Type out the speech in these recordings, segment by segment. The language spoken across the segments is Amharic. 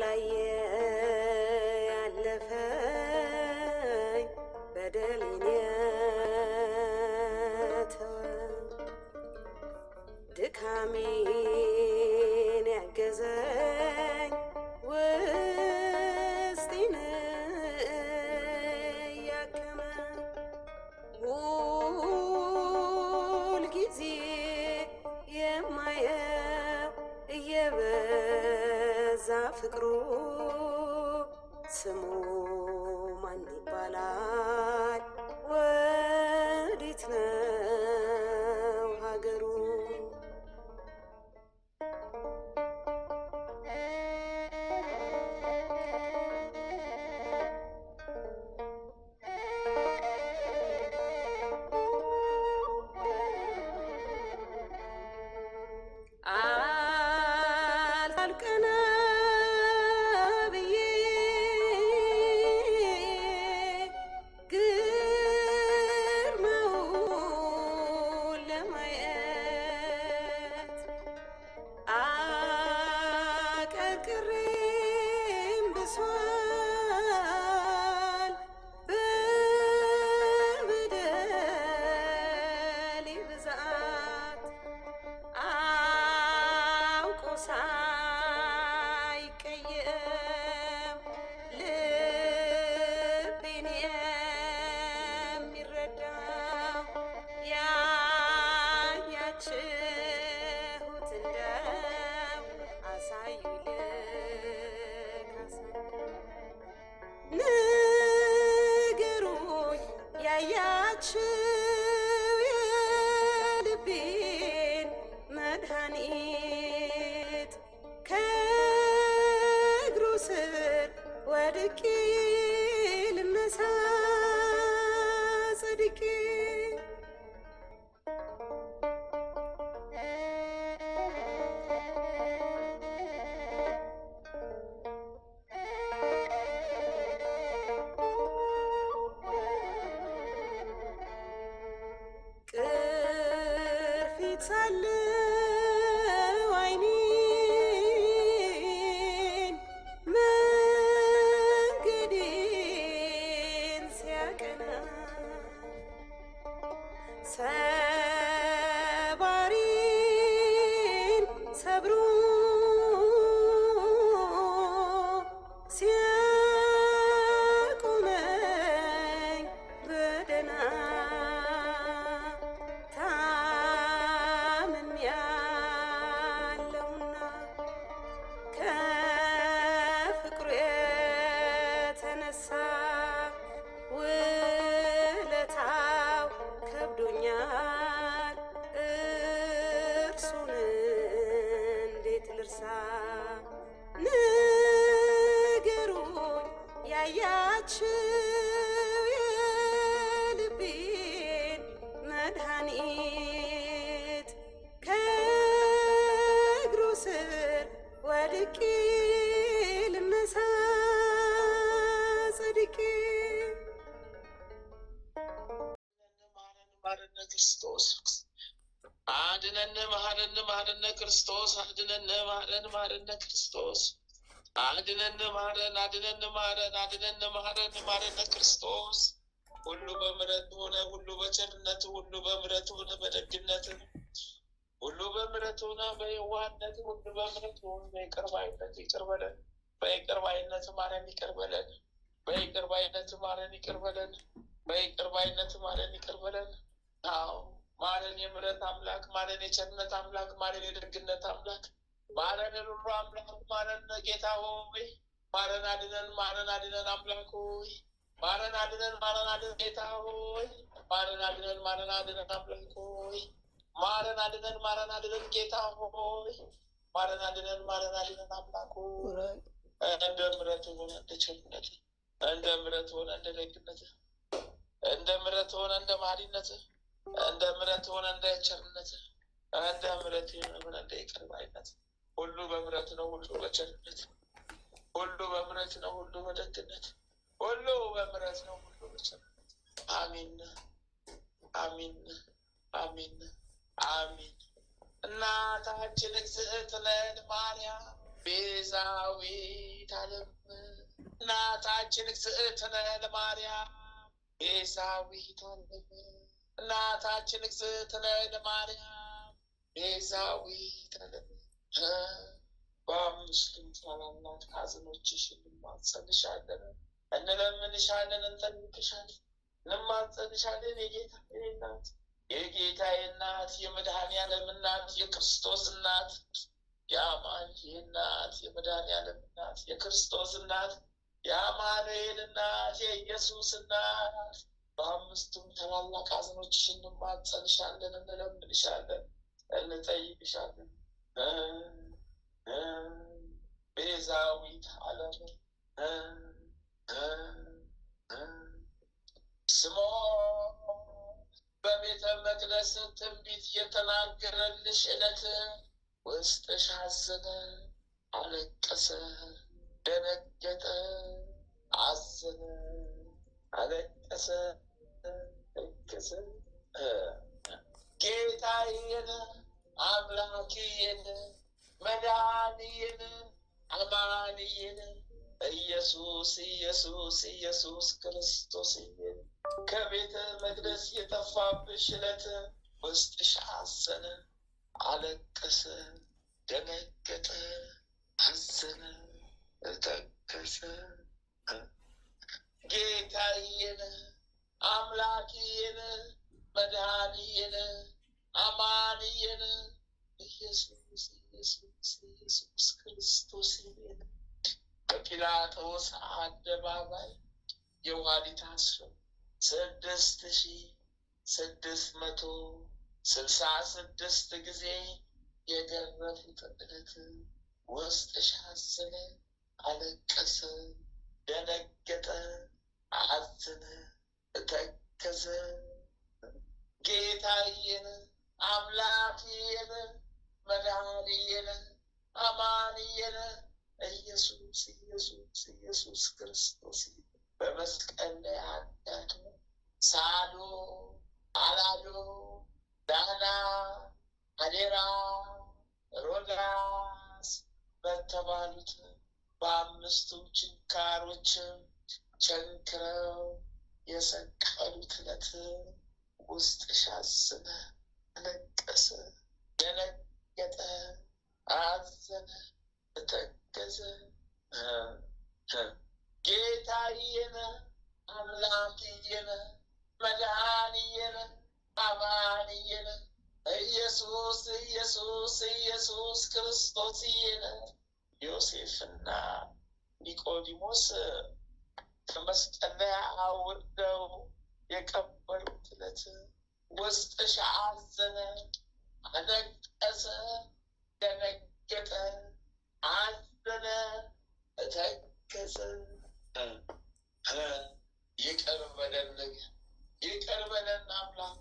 ያላየ ያለፈኝ በደሌን የተወ ድካሜን ያገዘኝ ውስጤን ያከመ ሁልጊዜ የማየው እየበዛ ፍቅሩ ስሙ ማን ይባላል? ወዴት ነው ሀገሩ? አልቀና ብዬ ግርማውን ለማየት አቀርቅሬም ብሷል በበደሌ ብዛት አውቆ ሳይቀየም ልቤን የሚረዳው ያያችሁት እንደው አሳዩኝ ልካሳ ንገሩኝ ያያችሁ የልቤን መድኃኒት ከእግሩ ስር ወድቄ ልነሳ ጸድቄ ቅርፊት ሳለው ዓይኔን መንገዴን ሲያቀና ሰባሪን ሰብሮ ሲያቆመኝ በደህና ታምሜያለሁና ከፍቅሩ የተነሳ ውለታው ከብዶኛል እርሱን እንዴት ልርሳ? ንገሩኝ ያያችሁ የልቤን መድኃኒት ከእግሩ ስር ወድቄ ልነሳ ጸድቄ ማረነ ክርስቶስ አድነን ማረነ ክርስቶስ አድነን ማረነ ክርስቶስ አድነን ማረነ ክርስቶስ ሁሉ በምሕረት ሆነ ሁሉ በቸርነት ሁሉ በምሕረት ሆነ በደግነት ሁሉ በምሕረት ሆነ በየዋህነት ሁሉ በምሕረት ሆነ በይቅር ባይነት ይቅር በለን በይቅር ባይነት ማረን ይቅር በለን በይቅር ባይነት ማረን ይቅር በለን በይቅር ባይነት ማረን ይቅር በለን። አዎ ማረን የምሕረት አምላክ ማረን የቸርነት አምላክ ማረን የደግነት አምላክ ማረን የሩሩ አምላክ ማረን ጌታ ሆይ ማረን አድነን አምላክ ሆይ ማረን አድነን ጌታ ሆይ ማረን አድነን አምላክ ሆይ ማረን አድነን ጌታ ሆይ ማረን አድነን አምላክ ሆይ እንደ ምሕረት ሆነ እንደ ቸርነት እንደ ምሕረት ሆነ እንደ ደግነት እንደ ምሕረት ሆነ እንደ ማሪነት እንደ ምሕረት ሆነ እንደ ቸርነት እንደ ምሕረት ሆነ እንደ ይቅር ባይነት ሁሉ በምሕረት ነው ሁሉ በቸርነት ሁሉ በምሕረት ነው ሁሉ በደግነት ሁሉ በምሕረት ነው ሁሉ በቸርነት አሜን አሜን አሜን አሜን። እናታችን እግዝእትነ ማርያም ቤዛዊት ዓለም እናታችን እግዝእትነ ለማርያም ቤዛዊት ዓለም እናታችን እግዝእትነ ለማርያም ቤዛዊት ዓለም በአምስቱም ታላላቅ ሐዘኖችሽ እንማጸንሻለን፣ እንለምንሻለን፣ እንጠይቅሻለን፣ እንማጸንሻለን። የጌታ እናት የጌታዬ እናት የመድኃኔዓለም እናት የክርስቶስ እናት የአማኑኤል እናት የመድኃኔዓለም እናት የክርስቶስ እናት የአማኑኤል እናት የኢየሱስ እናት በአምስቱም ታላላቅ ሐዘኖችሽ እንማጸንሻለን፣ እንለምንሻለን፣ እንጠይቅሻለን። ቤዛዊት ዓለም ስምዖን በቤተ መቅደስ ትንቢት የተናገረልሽ ዕለት ውስጥሽ አዘነ፣ አለቀሰ፣ ደነገጠ፣ አዘነ፣ አለቀሰ፣ ደነገጠ። ጌታዬን አምላኬን መድኃኒዬን አማኑኤል ኢየሱስ ኢየሱስ ኢየሱስ ክርስቶስ ከቤተ መቅደስ የጠፋብሽ ዕለት ውስጥሽ አዘነ፣ አለቀሰ፣ ደነገጠ፣ አዘነ፣ ተከዘ። ጌታዬን አምላኬን መድኃኒዬን አማኑኤል ኢየሱስ ኢየሱስ ኢየሱስ ክርስቶስ በጲላጦስ አደባባይ የኋሊት አስሮ 6666 ጊዜ የገረፉት ዕለት ውስጥሽ አዘነ፣ አለቀሰ፣ ደነገጠ፣ አዘነ፣ ተከዘ። ጌታዬን አምላኬን መድኃኒዬን አማኑኤል ኢየሱስ ኢየሱስ ኢየሱስ ክርስቶስ በመስቀል ላይ አዳድሞ ሳሎ፣ አላዶ፣ ዳና፣ አዴራ፣ ሮዳስ በተባሉት በአምስቱ ችንካሮች ቸንክረው የሰቀሉት ዕለት ውስጥሽ አዘነ፣ አለቀሰ፣ ደነገጠ፣ አዘነ፣ ተከዘ። ጌታዬን አምላኬን መድኃኒዬን አማኑኤል ኢየሱስ ኢየሱስ ኢየሱስ ክርስቶስ ዮሴፍና ኒቆዲሞስ ከመስቀል ላይ አውርደው የቀበሩት ዕለት ውስጥሽ አዘነ፣ አለቀሰ፣ ደነገጠ፣ አዘነ፣ ተከዘ። ይቅር በለን፣ ይቅር በለን አምላክ፣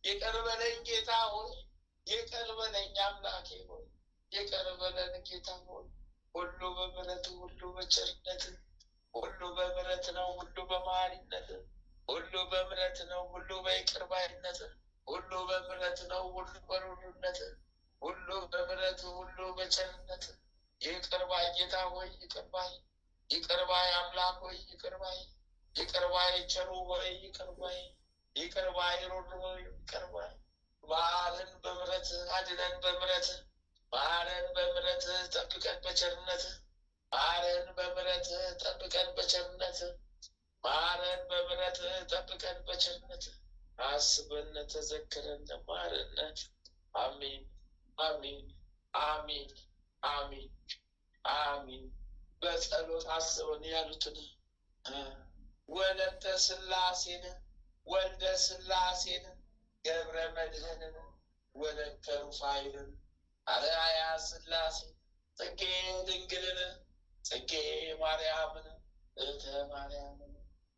ይቅር በለን ጌታ ሆይ፣ ይቅር በለኝ አምላኬ ሆይ፣ ይቅር በለን ጌታ ሆይ። ሁሉ በምሕረት ሁሉ በቸርነት ሁሉ በምሕረት ነው፣ ሁሉ በመሐሪነት ሁሉ በምሕረት ነው፣ ሁሉ በይቅር ባይነት ሁሉ በምሕረት ነው፣ ሁሉ በሩሩነት ሁሉ በምሕረት ሁሉ በቸርነት ይቅር ባይ ጌታ ሆይ፣ ይቅር ባይ፣ ይቅር ባይ አምላክ ሆይ፣ ይቅር ባይ፣ ይቅር ባይ ቸሩ ሆይ፣ ይቅር ባይ፣ ይቅር ባይ ሩሩ ሆይ፣ ይቅር ባይ። ማረን በምሕረት አድነን በምሕረት ማረን በምሕረት ጠብቀን በቸርነት ማረን በምሕረት ጠብቀን በቸርነት ማረን በምሕረት ጠብቀን በቸርነት አስበን ተዘክረን ማረን። አሜን አሜን አሜን አሜን አሜን። በጸሎት አስበን ያሉትን ወለተ ሥላሴን ወልደ ሥላሴን ገብረ መድኅንን ወለተ ሩፋኤልን አርአያ ሥላሴ ጽጌ ድንግልን ጽጌ ማርያምን እህተ ማርያምን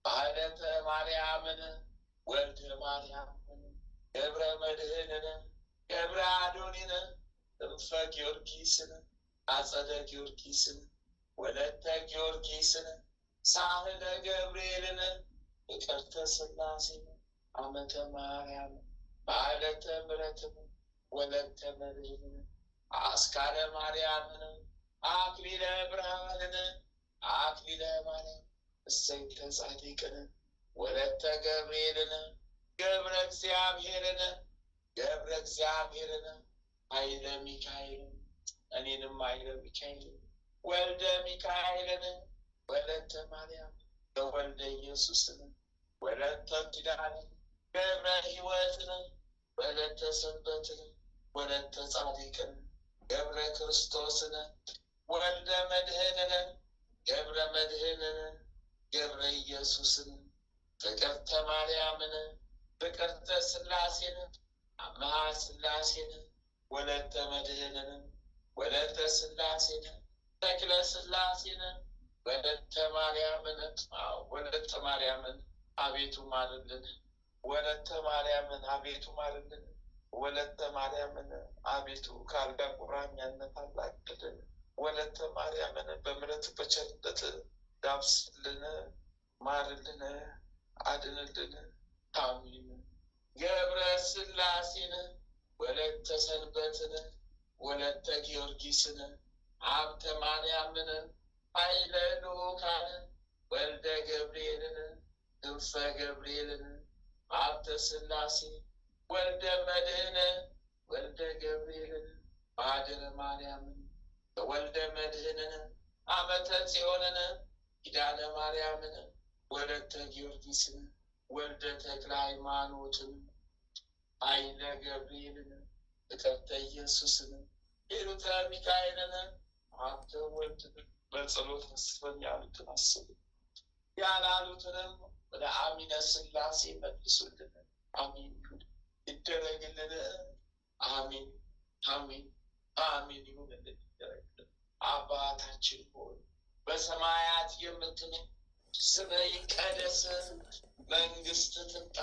ማኅሌተ ማርያምን ወልደ ማርያምን ገብረ መድኅንን ገብረ አዶኒን እንፈ ጊዮርጊስን አጸደ ጊዮርጊስን ወለተ ጊዮርጊስን ሳህለ ገብርኤልን ፍቅርተ ሥላሴን አመተ ማርያም ማኅሌተ ምሕረትን ወለተ መድኅንን አስካለ ማርያምን አክሊለ ብርሃንን አክሊለ ማርያም እሰይተ ጻድቅን ወለተ ገብርኤልን ገብረ እግዚአብሔርን ኃይለ ሚካኤልን እኔንም ኃይለ ሚካኤልን ወልደ ሚካኤልን ወለተ ማርያም ወልደ ኢየሱስን ወለተ ኪዳንን ገብረ ሕይወትን ወለተ ሰንበትን ወለተ ጻድቅን ገብረ ክርስቶስን ወልደ መድህንን ገብረ መድህንን ገብረ ኢየሱስን ፍቅርተ ማርያምን ፍቅርተ ሥላሴን አምሃ ሥላሴን ወለተ መድህንን ወለተ ሥላሴን ተክለ ሥላሴን ወለተ ማርያምን አቤቱ ማርልን ወለተ ማርያምን አቤቱ ማርልን ወለተ ማርያምን አቤቱ ከአልጋ ቁራኛነት አላቅልን ወለተ ማርያምን በምሕረት በቸርነት ዳብስልን ማርልን አድንልን አሜን። ገብረ ሥላሴን ወለተ ሰንበትን ወለተ ጊዮርጊስን ሀብተ ማርያምን ኃይለ ልዑካን ወልደ ገብርኤልን ክንፈ ገብርኤልን ሀብተ ሥላሴ ወልደ መድህን ወልደ ገብርኤልን ማኅደረ ማርያምን ወልደ መድህንን አመተ ጽዮንን ኪዳነ ማርያምን ወለተ ጊዮርጊስን ወልደ ተክለ ሃይማኖትን ኃይለ ገብርኤልን ፍቅርተ ኢየሱስን ሂሩተ ሚካኤልን አንተ ወልድ በጸሎት አስበን ያሉትን አስቡ ያላሉትንም ወደ አሚነ ሥላሴ መልሱልን። አሜን ይደረግልን። አሜን አሜን አሜን ይሁንልን ይደረግልን። አባታችን ሆይ በሰማያት የምትኖር ስምህ ይቀደስ፣ መንግሥትህ ትምጣ፣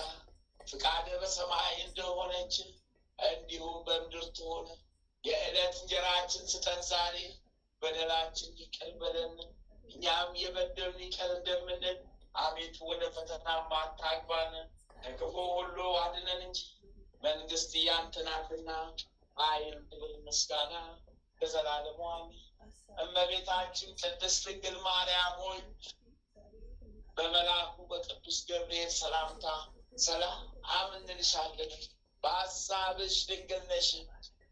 ፍቃድህ በሰማይ እንደሆነች እንዲሁም በምድር ትሁን። የዕለት እንጀራችንን ስጠን ዛሬ፣ በደላችንን ይቅር በለን እኛም የበደሉንን ይቅር እንደምንል፣ አቤቱ ወደ ፈተና አታግባን ከክፉ ሁሉ አድነን እንጂ መንግሥት ያንተ ናትና ኃይል፣ ክብር፣ ምስጋና ለዘላለሙ አሜን። እመቤታችን ቅድስት ድንግል ማርያም ሆይ በመልአኩ በቅዱስ ገብርኤል ሰላምታ ሰላም እንልሻለን። በሐሳብሽ ድንግል ነሽ፣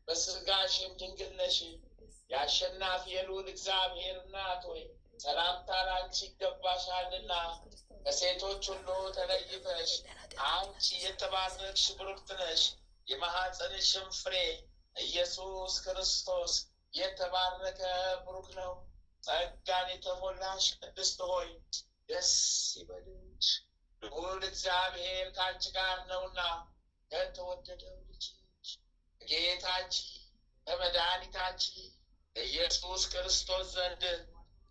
በሥጋሽም ድንግል ነሽ። የአሸናፊ የልዑል እግዚአብሔር እናት ሆይ ሰላምታ ላንቺ ይገባሻልና ከሴቶች ሁሉ ተለይተሽ አንቺ የተባረክሽ ብሩክት ነሽ። የማኅፀንሽም ፍሬ ኢየሱስ ክርስቶስ የተባረከ ብሩክ ነው። ጸጋን የተሞላሽ ቅድስት ሆይ ደስ ይበልሽ፣ ልዑል እግዚአብሔር ከአንቺ ጋር ነውና ከተወደደው ልጅሽ ጌታችን ከመድኃኒታችን ኢየሱስ ክርስቶስ ዘንድ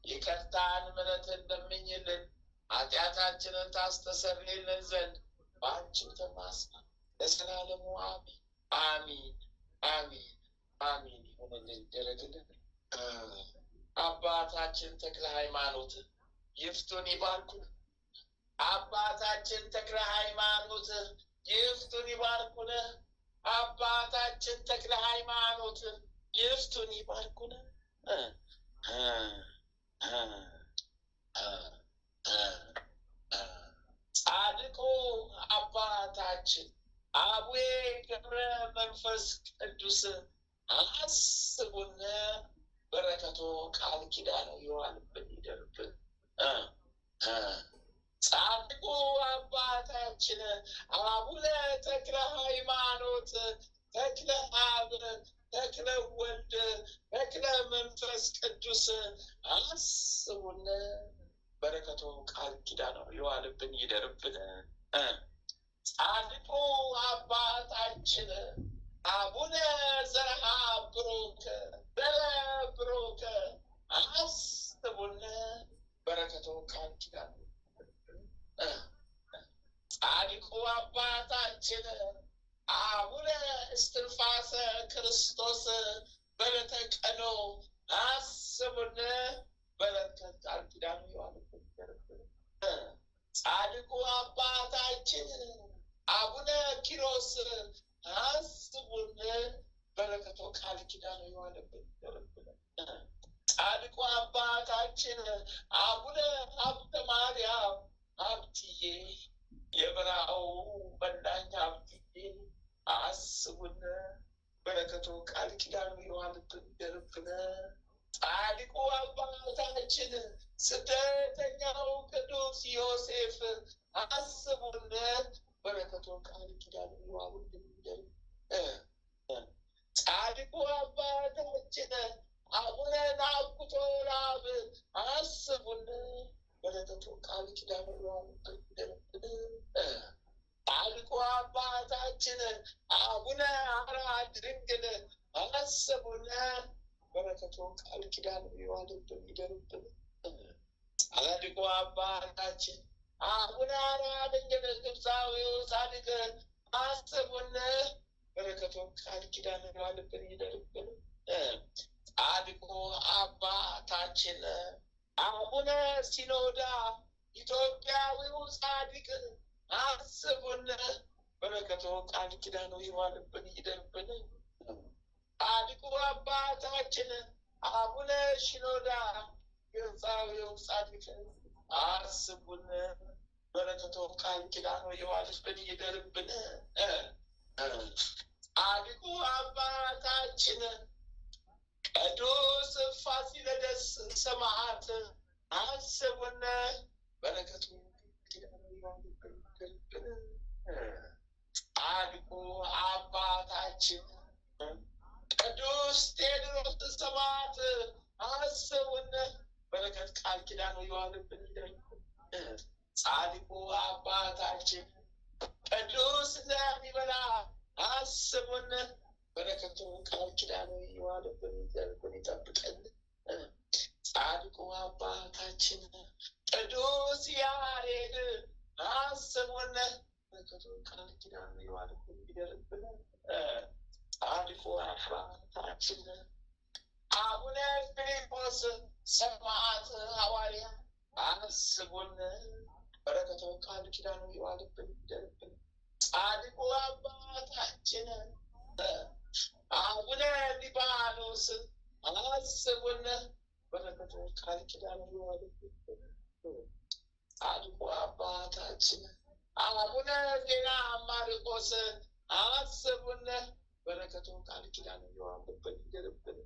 ይቅርታን ምሕረትን ለምኝልን ኃጢአታችንን ታስተሰርይልን ዘንድ በአንቺም ተማጽነን ለዘላለሙ አሜን አሜን አሜን አሜን ይሁንልን ይደረግልን። አባታችን ተክለ ሃይማኖት ይፍቱን ይባርኩን። አባታችን ተክለ ሃይማኖት ይፍቱን ይባርኩን። አባታችን ተክለ ሃይማኖት ይፍቱን ይባርኩን። ጻድቁ አባታችን አቡነ ገብረ መንፈስ ቅዱስ አስቡን፣ በረከቶ ቃል ኪዳኑ ይዋልብን ይደርብን። ጻድቁ አባታችን አቡነ ተክለ ሃይማኖት ተክለ አብ ተክለ ወልድ ተክለ መንፈስ ቅዱስ አስቡን፣ በረከቶ ቃል ኪዳኑ ይዋልብን ይደርብን። ጻድቁ አባታችን አቡነ ዘርዓ ብሩክ ብሩክ አስቡን፣ በረከቶ ቃል ኪዳኑ። ጻድቁ አባታችን አቡነ እስትንፋሰ ክርስቶስ በዕለተ ቀኑ አስቡን፣ በረከት ቃል ኪዳኑ ይዋልብን ይደርብን። ጻድቁ አባታችን አቡነ ኪሮስ አስቡን፣ በረከቶ ቃል ኪዳኑ ይዋልብን ይደርብን። ጻድቁ አባታችን አቡነ ሀብተ ማርያም ሀብትዬ የበረሃው መናኛ ሀብትዬ አስቡን በረከቱ ቃል ኪዳኑ ይዋልብን ይደርብን። ጻድቁ አባታችን ስደተኛው ቅዱስ ዮሴፍ አስቡን በረከቱ ቃል ኪዳኑ ይዋልብን ይደርብን። ጻድቁ አባታችን አቡነ ናኩቶ ለአብ አስቡን በረከቱ ቃል ኪዳኑ ይዋልብን ይደርብን። ጻድቁ አባታችን አቡነ ሐራ ድንግል አስቡን በረከቱ ቃል ኪዳኑ ይዋልብን ይደርብን። ጻድቁ አባታችን አቡነ ሐራ ድንግል ግብፃዊው ጻድቅ አስቡን በረከቱ ቃል ኪዳኑ ይዋልብን ይደርብን። ጻድቁ አባታችን አቡነ ሲኖዳ ኢትዮጵያዊው ጻድቅ አስቡን በረከቱ ቃል ኪዳኑ ይዋልብን ይደርብን። ጻድቁ አባታችን አቡነ ሽኖዳ ግብፃዊው ጻድቅ አስቡን በረከቱ ቃል ኪዳኑ ይዋልብን ይደርብን። ጻድቁ አባታችን ቅዱስ ፋሲለደስ ሰማዕት አስቡን በረከቱ ኪዳኑ ይዋልብን ይደርብን። ጻድቁ አባታችን ቅዱስ ቴዎድሮስ ሰማዕት አስቡን በረከት ቃል ኪዳኑ ይዋልብን ይደርብን። ጻድቁ አባታችን ቅዱስ ላሊበላ አስቡን በረከቱ ቃል ኪዳኑ ይዋልብን ይደርብን ይጠብቀን። ጻድቁ አባታችን ቅዱስ ያሬድ አስቡን በረከቱ ቃል ኪዳኑ ይዋልብን ይደርብን። ጻድቁ አባታችን አቡነ ፊልጶስ ሰማዕት ሐዋርያ አስቡን በረከቱ ቃል ኪዳኑ ይዋልብን ይደርብን። ጻድቁ አባታችን አቡነ ሊባኖስ አስቡን በረከቱ ቃል ኪዳኑ ይዋልብን ይደርብን። ጻድቁ አባታችን አቡነ ዜና ማርቆስ አስቡን በረከቱ ቃል ኪዳኑ ይዋልብን ይደርብን።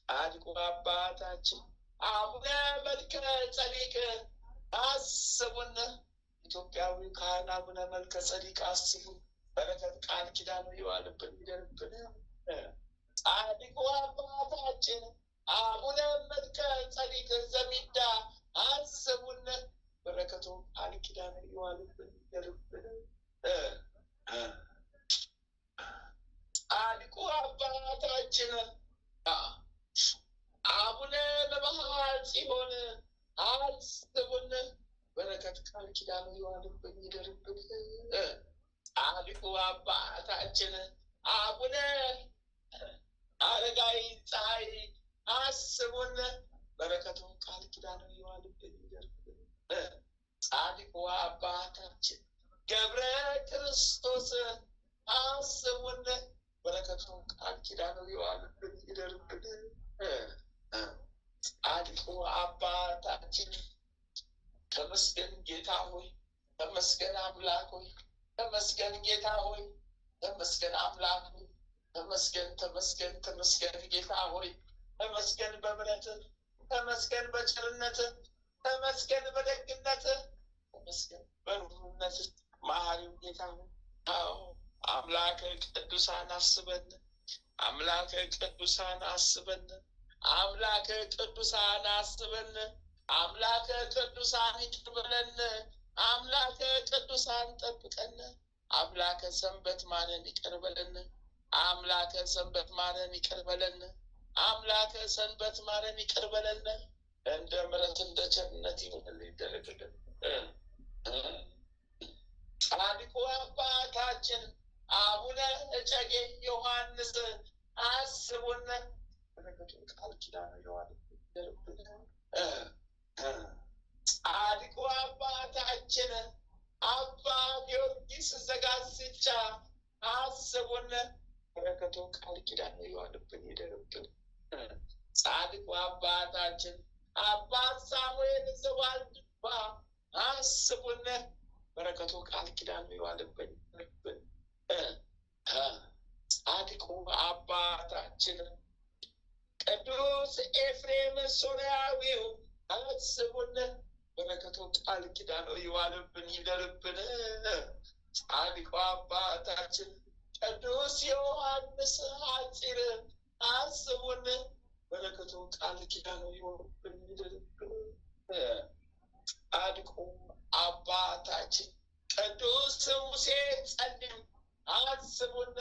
ጻድቁ አባታችን አቡነ መልከ ጸዲቅ አስቡን ኢትዮጵያዊ ካህን አቡነ መልከ ጸዲቅ አስቡን በረከት ቃል ኪዳኑ ይዋልብን ይደርብን። ጻድቁ አባታችን አቡነ መልከ ጸዲቅ ዘሚዳ አስቡን በረከቱ ቃል ኪዳኑ ይዋልብን ይደርብን። ጻድቁ አባታችን አቡነ ለባህር ጽዮን አስቡን በረከት ቃል ኪዳኑ ይዋልብን ይደርብን። ጻድቁ አባታችን አቡነ አረጋዊ ፀሐይ አስቡን በረከቱ ቃል ኪዳኑ ይዋልብን ይደርብን። ጻድቁ አባታችን ገብረ ክርስቶስ አስቡን በረከቱ ቃል ኪዳኑ ይዋልብን ይደርብን። ጻድቁ አባታችን ተመስገን ጌታ ሆይ ተመስገን አምላክ ሆይ ተመስገን ጌታ ሆይ ተመስገን አምላክ ሆይ ተመስገን ተመስገን ተመስገን ጌታ ሆይ ተመስገን በምሕረትህ ተመስገን በቸርነትህ ተመስገን በደግነትህ ተመስገን በሩህሩህነትህ መሐሪው ጌታ ሆይ አዎ አምላከ ቅዱሳን አስበን አምላከ ቅዱሳን አስበን አምላከ ቅዱሳን አስበን አምላከ ቅዱሳን ይቅር በለን አምላከ ቅዱሳን ጠብቀን አምላከ ሰንበት ማረን ይቅር በለን አምላከ ሰንበት ማረን ይቅር በለን አምላከ ሰንበት ማረን ይቅር በለን እንደ ምሕረት እንደ ቸርነት ይሁንልን ይደረግልን። ጻድቁ አባታችን አቡነ እጨጌ ዮሐንስ አስቡን በረከቱ ቃል ኪዳኑ ይዋልብን ይደርብን። ጻድቁ አባታችን አባ ጊዮርጊስ ዘጋስጫ አስቡን በረከቱ ቃል ኪዳኑ ይዋልብን ይደርብን። ጻድቁ አባታችን አባት ሳሙኤል ዘዋልድባ አስቡን። በረከቱ ቃል ኪዳኑ ይዋልብን። ጻድቁ አባታችን ቅዱስ ኤፍሬም ሶርያዊው አስቡን። በረከቱ ቃል ኪዳኑ ይዋልብን ይደርብን። ጻድቁ አባታችን ቅዱስ ዮሐንስ ሐጺር አስቡን። በረከቱ ቃል ኪዳኑ ይዋልብን ይደርብን። ጻድቁ አባታችን ቅዱስ ሙሴ ጸሊም አስቡን።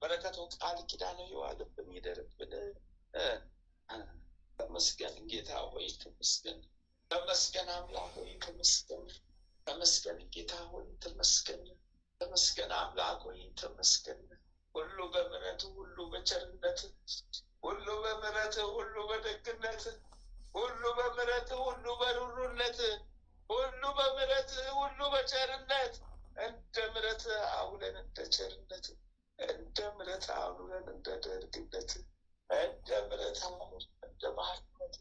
በረከቱ ቃል ኪዳኑ ይዋልብን ይደርብን። ተመስገን ጌታ ሆይ ተመስገን። ተመስገን አምላክ ሆይ ተመስገን። ተመስገን ጌታ ሆይ ተመስገን። ተመስገን አምላክ ሆይ ተመስገን። ሁሉ በምሕረት ሁሉ በቸርነት ሁሉ በምሕረት ሁሉ በደግነት ሁሉ በምሕረት ሁሉ በሩሩነት ሁሉ በምሕረት ሁሉ በቸርነት እንደ ምሕረት አውለን እንደ ቸርነት እንደ ምሕረት አውለን እንደ ደግነት እንደ ምሕረት አውለን እንደ መሐሪነት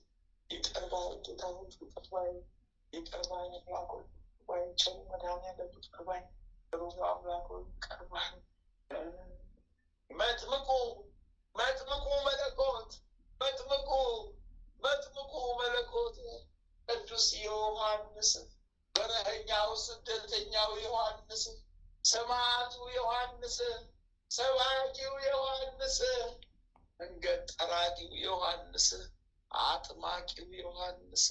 ይቅር ባይ ጌታ ሆይ ይቅር ባይ ይቅር ባይ አምላክ ሆይ ባይ ቸር መድኃኒዓለም ይቅር ባይ ሩሩ አምላክ ሆይ ይቅር ባይ መጥምቁ መለኮት መጥምቁ መለኮት ቅዱስ ዮሐንስ በረሀኛው ስደተኛው ዮሐንስ ሰማዕቱ ዮሐንስ ሰባኪው ዮሐንስ መንገድ ጠራጊው ዮሐንስ አጥማቂው ዮሐንስ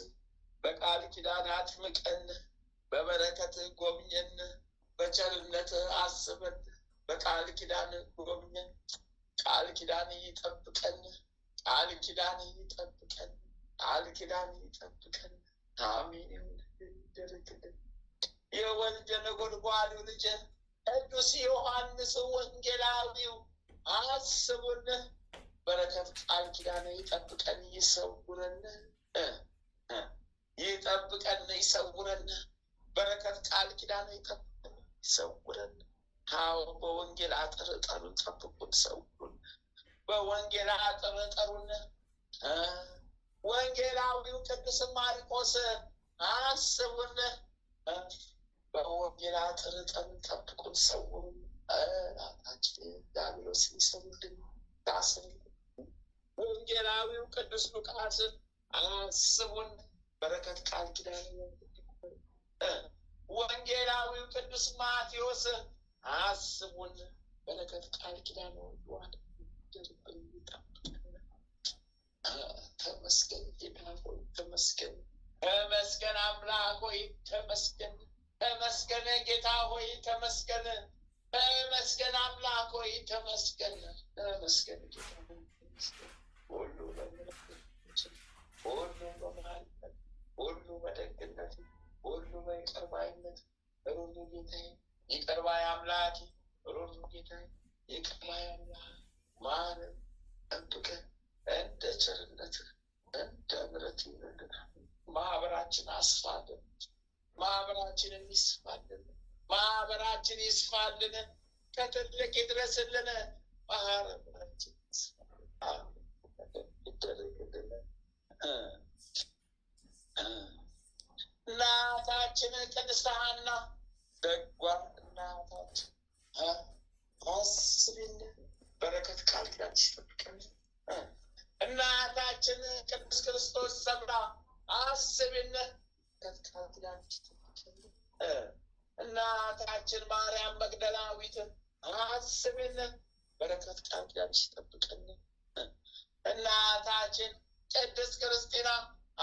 በቃል ኪዳን አጥምቀን በበረከት ጎብኘን በቸርነት አስበን በቃል ኪዳን ጎብኘን ቃል ኪዳን ይጠብቀን ቃል ኪዳን ይጠብቀን ቃል ኪዳን ይጠብቀን። አሜን ይደረግልን። የወልደ ነጎድጓዱ ልጅ ቅዱስ ዮሐንስ ወንጌላዊው አስቡን። በረከት ቃል ኪዳን ይጠብቀን ይሰውረን ይጠብቀን ይሰውረን። በረከት ቃል ኪዳን ይጠብቀን ይሰውረን። ታው በወንጌል አጥር ጠሩን ጠብቁን ሰውሩን። በወንጌል አጥር ጠሩን። ወንጌላዊው ቅዱስ ማርቆስ አስቡን። በወንጌል አጥር ጠሩን ጠብቁን ሰውሩን። ራታችን ዲያብሎስ ይሰውልን ታስሩን። ወንጌላዊው ቅዱስ ሉቃስ አስቡን። በረከት ቃል ኪዳን ወንጌላዊው ቅዱስ ማቴዎስ አስቡን። በረከት ቃል ኪዳን ይዋል ይደርብን ይጠብቀን። ተመስገን ጌታ ሆይ ተመስገን። ተመስገን አምላክ ሆይ ተመስገን። ተመስገን ጌታ ሆይ ተመስገን። ተመስገን አምላክ ሆይ ተመስገን። ተመስገን ጌታ ሆይ ተመስገን። ሁሉ በምሕረት ሁሉ በመሐሪነት ሁሉ በደግነት ሁሉ በይቅር ባይነት ሩሩ ጌታዬ ይቅር ባይ አምላኬ ሩሩ ጌታዬ ይቅር ባይ አምላክ ማረን ጠብቀን እንደ ቸርነትህ እንደ ምሕረትህ ይረግናል። ማህበራችን አስፋልን። ማህበራችንን ይስፋልን። ማህበራችን ይስፋልን። ከትልቅ ይድረስልን። ማህበራችን ይደረግልን። እናታችን ቅድስት ሐና ደጓ እናታችን አስቢን። በረከት ቃል ኪዳን ይጠብቀን። እናታችን ቅዱስ ክርስቶስ ሰምራ አስቢን። በረከት ቃል ኪዳን ይጠብቀን። እናታችን ማርያም መግደላዊት አስቢን። በረከት ቃል ኪዳን ይጠብቀን። እናታችን ቅድስት ክርስቲና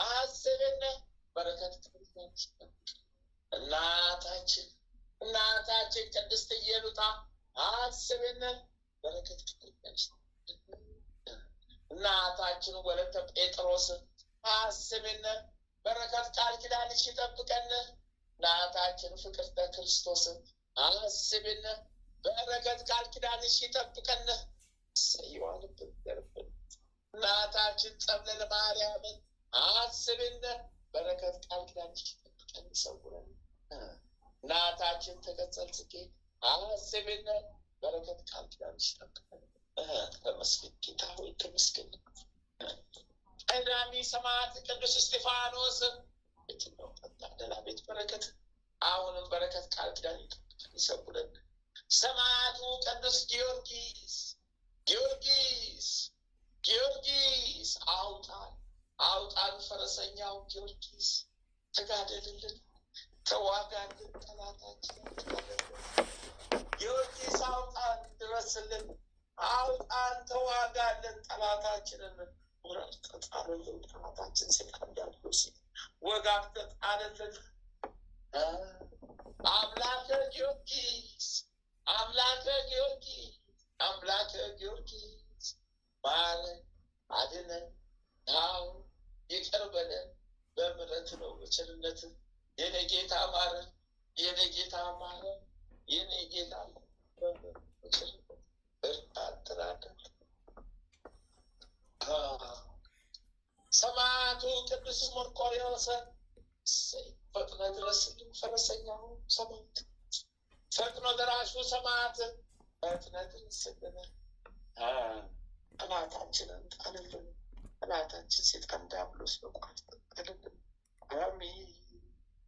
አስቢን። በረከት ቃል ኪዳን ይጠብቀን። እናታችን ቅድስት ኢየሉጣ አስቢን። በረከት ቃል ኪዳን ይጠብቀን። እናታችን ወለተ ጴጥሮስ አስቢን። በረከት ቃል ኪዳን ይጠብቀን። እናታችን ፍቅርተ ክርስቶስ አስቢን። በረከት ቃል ኪዳን ይጠብቀን። ሰይዋንብን ደርብን። እናታችን ጸብለለ ማርያምን አስቢን። በረከት ቃል ኪዳን ይጠብቀን ይሰውረን። እናታችን ተቀጸል ጽጌ አስቢን። በረከት ቃል ኪዳን ይጠብቀን። ተመስገን ጌታ ሆይ ተመስገን። ቀዳሚ ሰማዕት ቅዱስ እስጢፋኖስ የትኛው ታደላ ቤት በረከት አሁንም በረከት ቃል ኪዳን ይሰብኩልን። ሰማዕቱ ቅዱስ ጊዮርጊስ አውጣን ፈረሰኛው ጊዮርጊስ ተጋደልልን፣ ተዋጋልን፣ ጠላታችንን ጊዮርጊስ አውጣን፣ ድረስልን፣ አውጣን፣ ተዋጋልን፣ ጠላታችንን ወራር ተጣለልን፣ ጠላታችን ሰይጣን ዲያብሎስ ወጋር ተጣለልን። አምላከ ጊዮርጊስ ማረን፣ አድነን፣ ይቅር በለን፣ በምሕረት ነው በቸርነት የኔ ጌታ ማረን፣ የኔ ጌታ በቸርነት እርዳን። ሰማዕቱ ቅዱስ መርቆሬዎስ ፈጥኖ ድረስልን፣ ፈረሰኛው ሰማዕት ፈጥኖ ደራሹ ሰማዕት ፈጥኖ ድረስልን፣ ጠላታችንን ጣልልን፣ ጠላታችን ሰይጣን ዲያብሎስ በቋት ጣልልን። አሜን።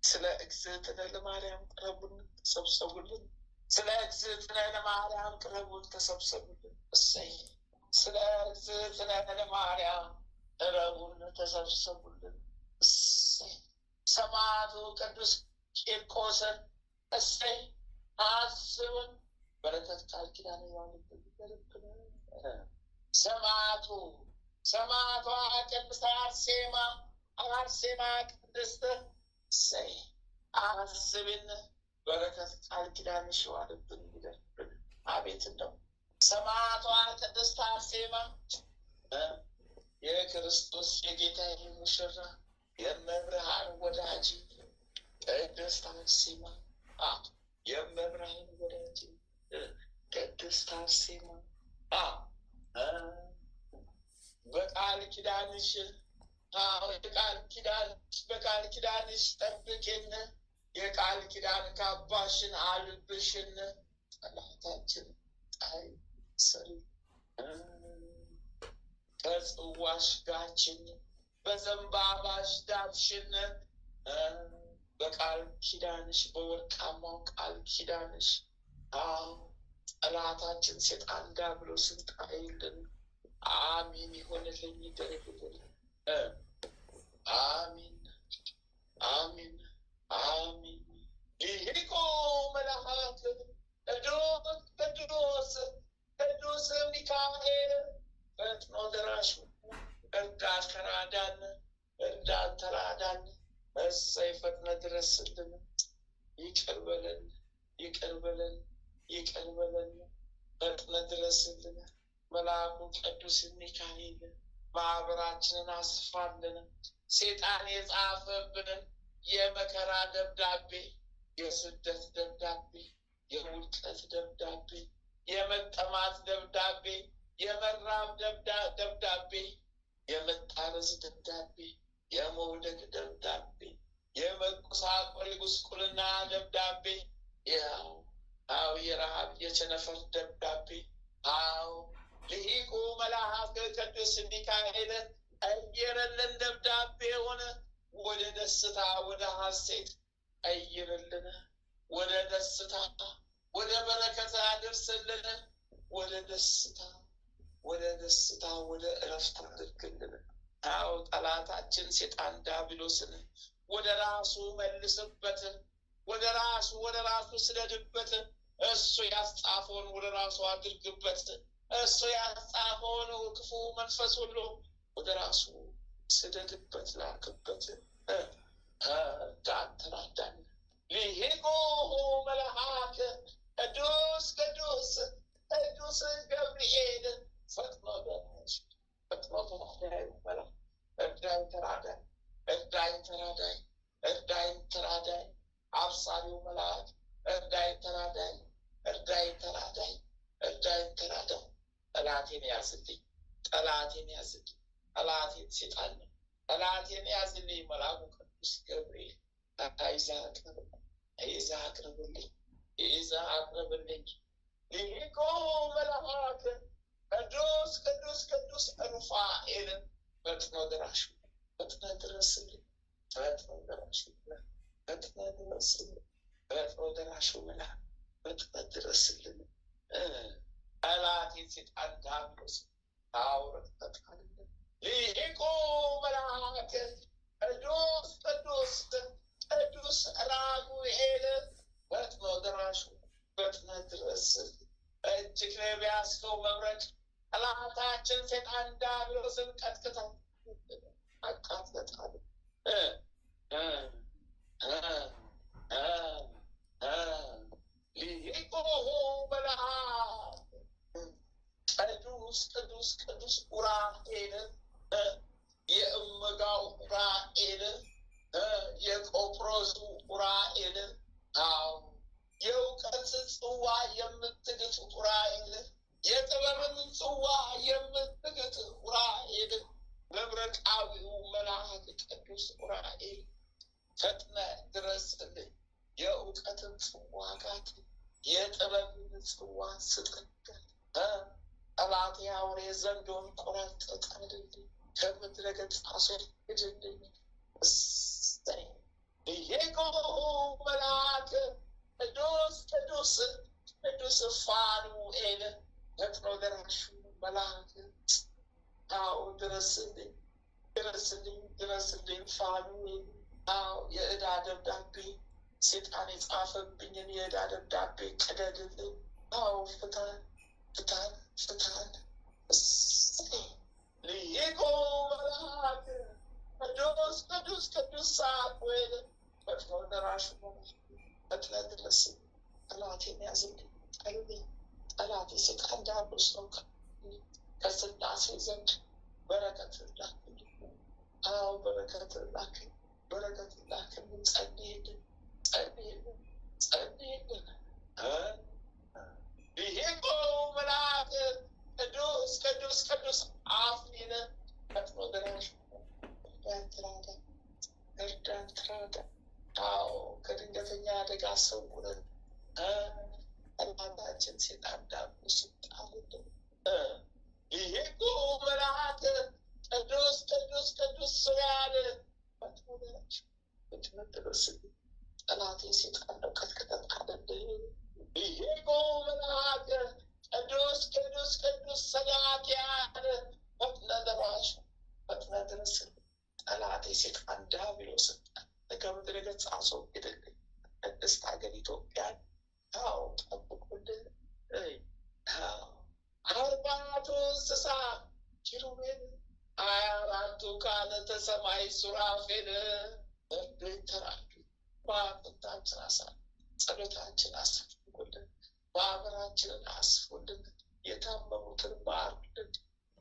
ስለ እግዝእትነ ለማርያም ቅረቡን ተሰብሰቡልን፣ ስለ እግዝእትነ ለማርያም ቅረቡን ተሰብሰቡልን። እሰይ ስለ እግዝእትነ ለማርያም ቅረቡን ተሰብሰቡልን። እሰይ ሰማዕቱ ቅዱስ ቂርቆስን እሰይ አስቡን፣ በረከት ቃል ኪዳን ይዋልብን። ሰማዕቷ ቅድስት አርሴማ ቅድስት እሰይ አስብን፣ በረከት ቃል ኪዳንሽ ይዋልብን ይደርብን። አቤት እንደው ሰማዕቷ ቅድስት አርሴማ የክርስቶስ የጌታዬ ሙሽራ የመብርሃን ወዳጅ ቅድስት አርሴማ የመብርሃን ወዳጅ ቅድስት አርሴማ በቃል ኪዳንሽ በቃል ኪዳንሽ ጠብቂን፣ የቃል ኪዳን ካባሽን አልብሽን፣ ጠላታችን ጣይ ስሪ ከጽዋሽ ጋችን በዘንባባሽ ዳብሽን፣ በቃል ኪዳንሽ በወርቃማው ቃል ኪዳንሽ ጠላታችን ሰይጣን ዲያብሎስን ጣይልን። አሚን ይሆንልን፣ ይደረግልን። አሚን አሚን አሚን። ሊቁ መልአክ ቅዱስ ሚካኤል ፈጥኖ ደራሹ እርዳን ተራዳን። እሰይ ፈጥነ ድረስልን፣ ይቅር በለን፣ ፈጥነ ድረስልን። መልአኩ ቅዱስ ሚካኤል ማህበራችንን አስፋልን፣ ሰይጣን የጻፈብንን የመከራ ደብዳቤ፣ የስደት ደብዳቤ፣ የውድቀት ደብዳቤ፣ የመጠማት ደብዳቤ፣ የመራብ ደብዳቤ፣ የመታረዝ ደብዳቤ፣ የመውደቅ ደብዳቤ፣ የመጎሳቆል ጉስቁልና ደብዳቤ፣ የረሃብ የቸነፈር ደብዳቤ ሊቁ መልአክ ቅዱስ ሚካኤል ቀይርልን፣ ደብዳቤውን ወደ ደስታ ወደ ሐሴት ቀይርልን፣ ወደ ደስታ ወደ በረከት አድርስልን፣ ወደ ደስታ ወደ እረፍት አድርግልን። ጠላታችን ሰይጣን ዲያብሎስን ወደ ራሱ መልስበት፣ ወደ ራሱ ስደድበት። እሱ ያስጻፈውን ወደ ራሱ አድርግበት። እሱ ያስጻፈውን ክፉ መንፈስ ሁሉ ወደ ራሱ ስደድበት፣ ላክበት። ተራዳን። ሊቁ መልአክ ቅዱስ ገብርኤል ፈጥኖ ተራዳይ። አብሳሪው መልአክ እርዳኝ ተራዳይ። ጠላቴን ያዝልኝ፣ ጠላቴን ሰይጣን ነው፣ ጠላቴን ያዝልኝ። መልአኩ ቅዱስ ገብርኤል ይዘህ አቅርብልኝ። ሊቁ መልአክ ቅዱስ ሩፋኤል ፈጥኖ ደራሹ ፈጥነ ድረስልኝ፣ ፈጥኖ ደራሹ ፈጥነ ድረስልኝ፣ ፈጥኖ ደራሹ መልአክ ፈጥነ ድረስልን። ጠላቴ ሰይጣን ዲያብሎስ ታውረት ፈጥነልን። ሊቁ መልአክ ቅዱስ ቅዱስ ቅዱስ ራጉኤል ፈጥኖ ደራሹ ፈጥነ ድረስልን። እጅግ በያዝከው መብረቅ ጠላታችን ሰይጣን ዲያብሎስን ቀጥቅጠን አቃጥለታል። ሊቁ መልአክ ቅዱስ ቅዱስ ቅዱስ ኡራኤል የእምጋው ኡራኤል የቆጵሮሱ ኡራኤል የእውቀት ጽዋ የምትግት ኡራኤል የጥበብን ጽዋ የምትግት ኡራኤል መብረቃዊው መልአክ ቅዱስ ኡራኤል ፈጥነ ድረስልኝ። የእውቀትን ጽዋ ጋት የጥበብን ጽዋ ስጠኝ። ጠላቴ አውሬ ዘንዶን ቆረጥጠልልኝ፣ ከምድረ ገጽ አስወግድልኝ። ሊቁ መልአክ ቅዱስ ቅዱስ ቅዱስ ፋኑኤል ፈጥኖ ደራሹ መልአክ ድረስልኝ ድረስልኝ ድረስልኝ። ፋኑኤል የዕዳ ደብዳቤ ሰይጣን የጻፈብኝን የዕዳ ደብዳቤ ቅደድልኝ። ፍታን ፍታን ፍታን። ሊቁ መልአክ ቅዱስ ቅዱስ ቅዱስ ሳሙኤል ፈጥኖ ደራሹ ፈጥነ ድረስልኝ። ጠላቴን ያዝልኝ፣ ጠልልኝ። ጠላቴ ሰይጣን ዲያብሎስ ነው። ከስላሴ ዘንድ በረከት ላክልኝ። በረከት ላክልኝ፣ በረከት ላክልኝ። ጸልይልን ጸልይልን ጸልይልን። ሊቁ መልአክ ቅዱስ ቅዱስ ቅዱስ አፍኒን ፈጥኖ ደራሹ እርዳን ትራዳ፣ እርዳን ትራዳ። ከድንገተኛ አደጋ ሰውረን። ጠላታችን ሰይጣን ዲያብሎስ ጣልልን። ሊቁ መልአክ ቅዱስ ቅዱስ ቅዱስ ሱራኤል ፈጥኖ ደራሹ ፈጥነ ድረስልኝ። ጠላቴ ሰይጣን ነው ቀጥቅጠህ ጣልልኝ። ሊቁ መልአክ ቅዱስ ቅዱስ ቅዱስ ሰላትያል ፈጥነ ደራሹ ፈጥነ ድረስልኝ። ጠላቴ ሰይጣን ዲያብሎስን ከምድረ ገጽ አስወግድልኝ። ቅድስት ሀገር ኢትዮጵያን ጠብቁልን። 40ቱ እንስሳ ኪሩቤል 24ቱ ካህናተ ሰማይ ሱራፌል እርዱኝ ተራዱ። በአጥንታችን ጸሎታችን አስፉልን፣ ማህበራችንን አስፉልን፣ የታመሙትን ባርኩልን፣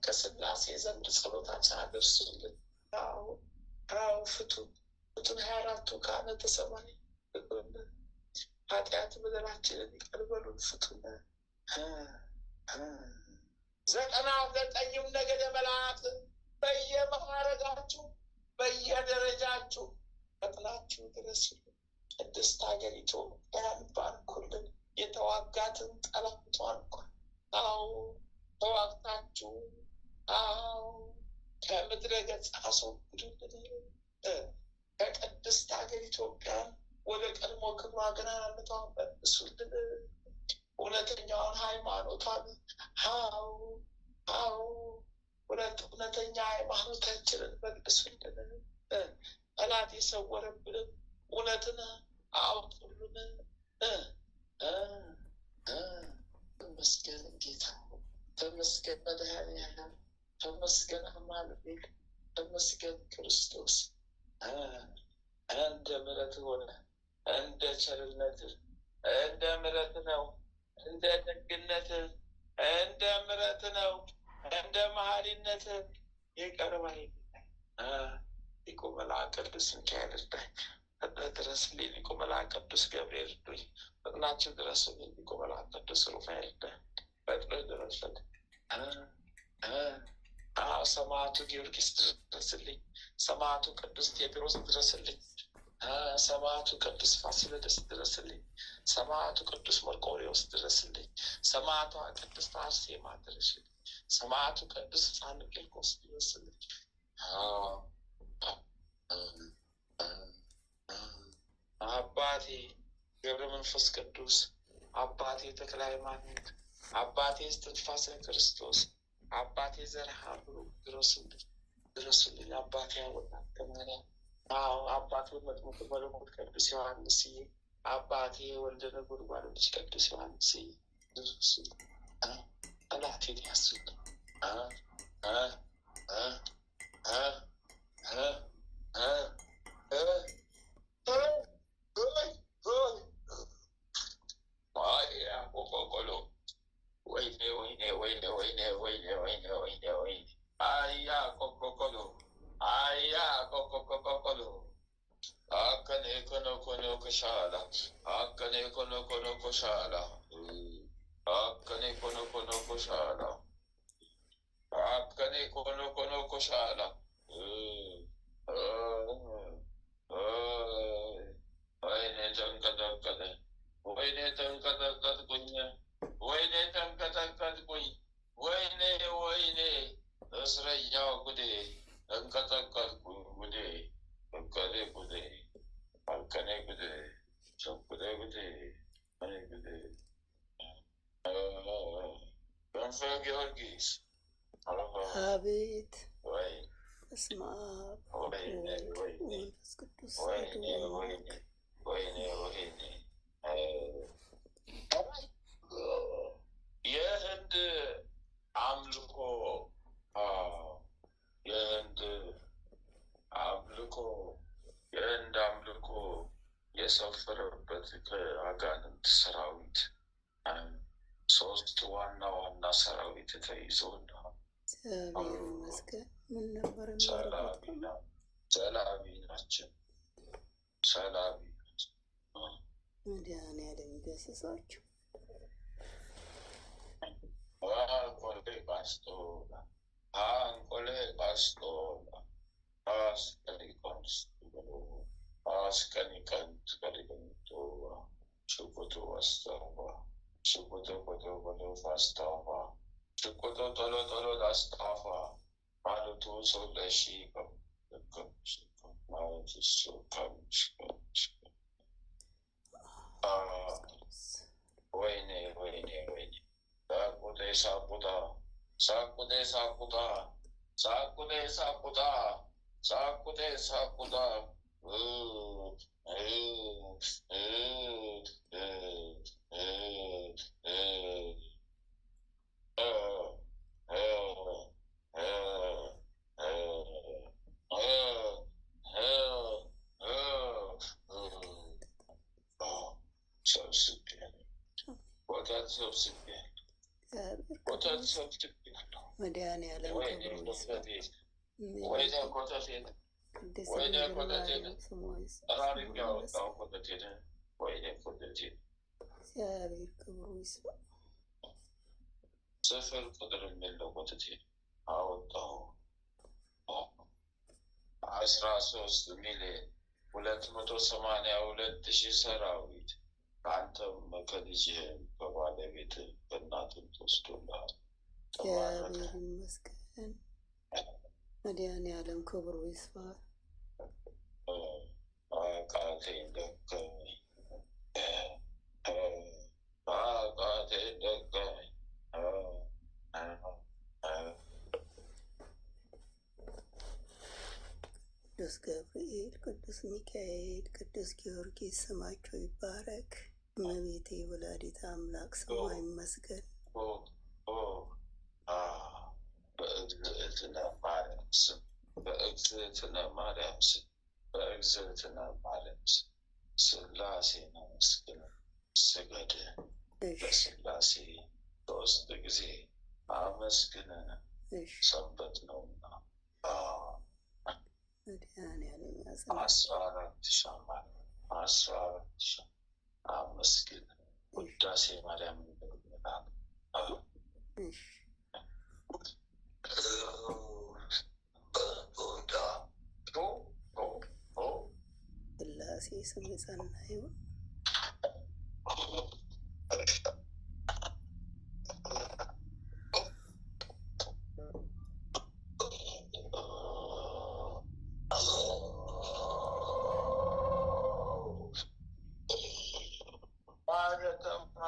ከስላሴ ዘንድ ጸሎታችን አደርሱልን። ፍቱን ፍቱን 24ቱ ካህናተ ሰማይ ፍቱልን፣ ኃጢአት በደላችንን ይቅር በሉን፣ ፍቱን። 99ኙም ነገደ መላእክት በየማዕረጋችሁ በየደረጃችሁ ፈጥናችሁ ድረሱልን። ቅድስት ሀገር ኢትዮጵያን ባርኩልን፣ የተዋጋትን ጠላቷን ተዋግታችሁ ከምድረ ገጽ አስወግዱልን። ከቅድስት ሀገር ኢትዮጵያን ወደ ቀድሞ ክብሯ ገናንነቷን መልሱልን። እውነተኛውን ሃይማኖቷን እውነተኛ ሃይማኖታችንን መልሱልን። ጠላት የሰወረብንን እውነትን አውጡልን። ተመስገን ጌታ፣ ተመስገን መድኃኒዓለም፣ ተመስገን አማኑኤል፣ ተመስገን ክርስቶስ። እንደ ምሕረት ሆነ፣ እንደ ቸርነት፣ እንደ ምሕረት ነው፣ እንደ ደግነት፣ እንደ ምሕረት ነው፣ እንደ መሐሪነት ይቅር በለኝ። ሊቁ መልአክ ቅዱስ ሚካኤል እርዳኝ፣ ፈጥነህ ድረስልኝ። ሊቁ መልአክ ቅዱስ ገብርኤል እርዱኝ፣ ፈጥናችሁ ድረሱልኝ። ሊቁ መልአክ ቅዱስ ሩፋኤል እርዳኝ፣ ፈጥነህ ድረስልኝ። ሰማዕቱ ጊዮርጊስ ድረስልኝ፣ ሰማዕቱ ቅዱስ ቴዎድሮስ ድረስልኝ፣ ሰማዕቱ ቅዱስ ፋሲለደስ ድረስልኝ፣ ሰማዕቱ ቅዱስ መርቆሬዎስ ድረስልኝ፣ ሰማዕቷ ቅድስት አርሴማ ድረስልኝ፣ ሰማዕቱ ቅዱስ ሕፃን ቂርቆስ ድረስልኝ። አባቴ ገብረ መንፈስ ቅዱስ፣ አባቴ ተክለ ሃይማኖት፣ አባቴ እስትንፋሰ ክርስቶስ፣ አባቴ ዘርሃ ብሩክ ድረሱልኝ። አባቴ አወጣት ማርያም፣ አባቴ መጥምቁ መለኮት ቅዱስ ዮሐንስዬ፣ አባቴ ወልደ ነጎድጓድ ልጅ ቅዱስ ዮሐንስዬ ድረሱልኝ። ጠላቴን ያዙልኝ። አቤት በስመ አብ ወወልድ ወመንፈስ ቅዱስ የህንድ አምልኮ የህንድ አምልኮ የሰፈረበት ከአጋንንት ሰራዊት ሶስት ዋና ዋና ሰራዊት ተይዞ እግዚአብሔር ይመስገን። ምን ነበር ሰላቢ ናቸው። መድኃኒዓለም ይገስጻቸው። መድኃኒዓለም እግዚአብሔር ክብሩ ይስፋ። ስፍር ቁጥር የሌለው ኮተቴ አወጣሁ 13,282,000 ሰራዊት ከአንተም ከልጅህም ከባለቤት በእናትም ተወስዶልሃል። እግዚአብሔር ይመስገን። መድኃኒዓለም ክብሩ ይስፋ። አቃቴን ደከመኝ፣ ቅዱስ ገብርኤል፣ ቅዱስ ሚካኤል፣ ቅዱስ ጊዮርጊስ ስማቸው ይባረክ። እመቤቴ ወላዲተ አምላክ ስሟ ይመስገን። በእግዝእትነ ማርያም ስም ሥላሴን አመስግነን ስገድ። ለሥላሴ 3 ጊዜ አመስግነን ሰንበት ነውና 14,000 አመስግን። ውዳሴ ማርያም ሥላሴ ስም የጸና ይሁን።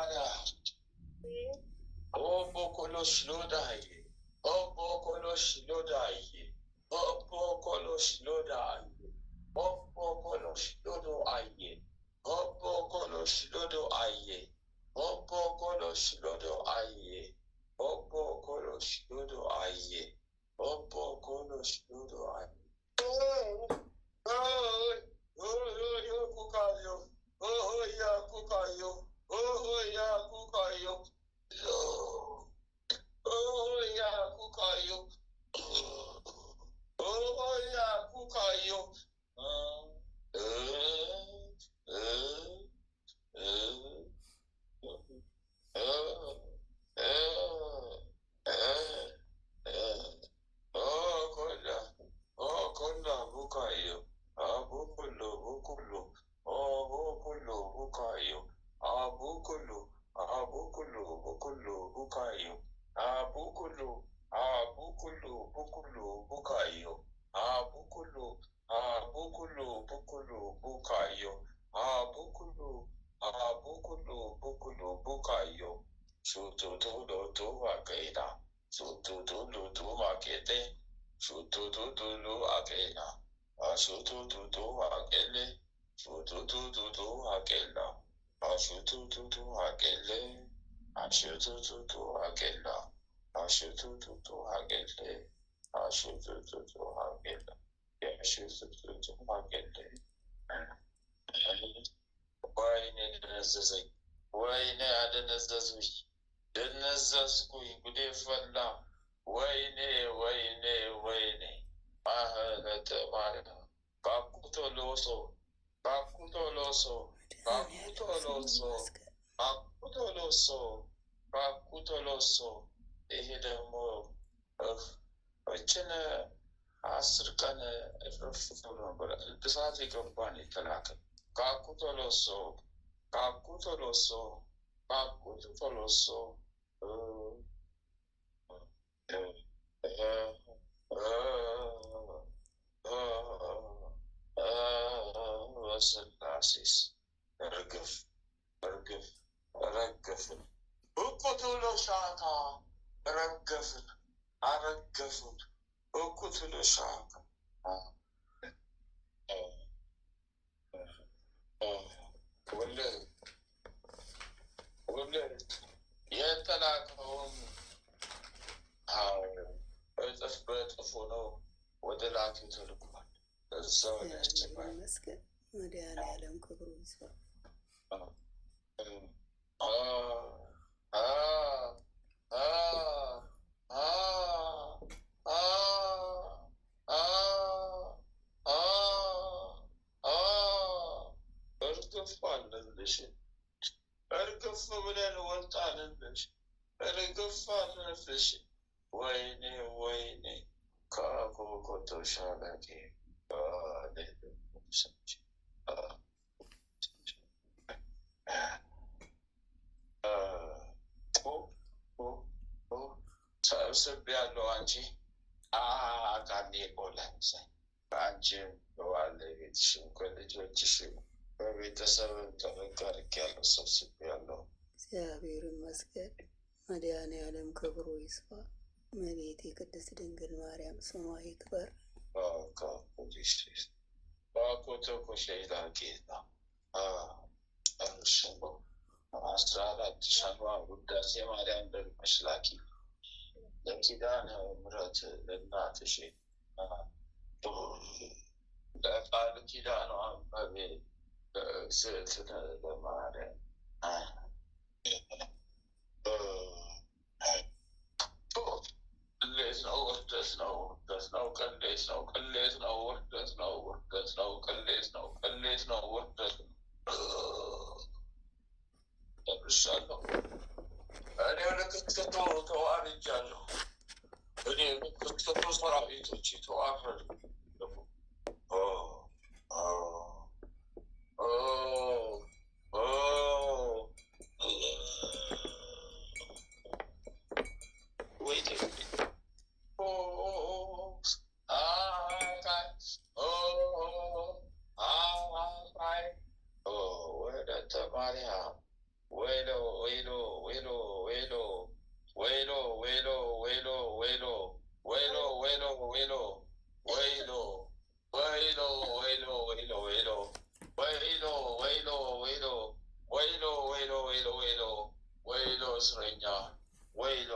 Maria. Oh, Bokolosh Lodai. Oh, Bokolosh Lodai. Oh, Bokolosh Lodai. Oh, Bokolosh Lodo Aye. Oh, Bokolosh Lodo Aye. Oh, Bokolosh Lodo Aye. Oh, Bokolosh Lodo Aye. Oh, Bokolosh Lodo Aye. Oh, oh, oh, Kukayo. Oh, yeah, Kukayo. Oh, yeah, Kukayo. Oh, yeah, Kukayo. Oh, yeah, Kukayo. Konda, Bukayo. Bukulu. Oh, Bukayo. Bukulu. Bukulu, Bukayo. Bukulu. Bukulu, Bukayo. Bukulu. Bukulu, Bukayo. Bukulu, Bukayo. Sututu, Akeda. Sututu, Makete. Sututu, Akeda. Sututu, Akele. Sututu, Akela. Ashututu, Akele. Ashututu, Akela. Ashututu, Akele. Ashututu, Akela. Ashututu, Akele. Wayne Nazazai, Wayne Adanazazui, Denazazui, Gudefalla, Wayne, Mahalata, Bakutoloso, Bakutoloso, Ehidamo, China, Asrkana, Desati Company, Talaka. Kakutoloso. Vasallasis. Ergif. Ukutulo shaka. Aragafin. Ukutulo shaka. ወለድ የተላከውን እጥፍ በእጥፍ ሆነው ወደ ላኪው ተልኳል። እዛው ያስችላል። ይመስገን መድኃኒዓለም ክብሩ ይስፋ። እርግፍ ብለን ወጣንልሽ፣ እርግፍ አልንልሽ። ወይኔ ከኮኮቶ ሻላቂ ሰብስብ ያለው አንቺ ቃሌ ቆላምሳይ አንቺም በባለቤትሽም ከልጆችሽም በቤተሰብም ተነጋርክ ያለው ሰብስብ ያለው እግዚአብሔር ይመስገን መድኃኒዓለም ክብሩ ይስፋ። እመቤቴ ቅድስት ድንግል ማርያም ስሟ ይክበር። ኮተኮሸይታ ጌታ ርሽሞ 14 ሻማ ውዳሴ ማርያም ደግመሽ ላኪ ለኪዳነ ምሕረት ለእናትሽ ለቃል ኪዳኗ እመቤት እግዝእትነ ለማርያም ቅሌት ነው፣ ውርደት ነው፣ ውርደት ነው፣ ቅሌት ነው፣ ቅሌት ነው፣ ውርደት ነው፣ ውርደት ነው፣ ቅሌት ነው፣ ቅሌት ነው፣ ውርደት ነው። ጨርሻለሁ። እኔ ለክትክቶ ተዋርጃለሁ። እኔ ለክትክቶ ሰራዊቶች ተዋረዱ። እስረኛ ወይሎ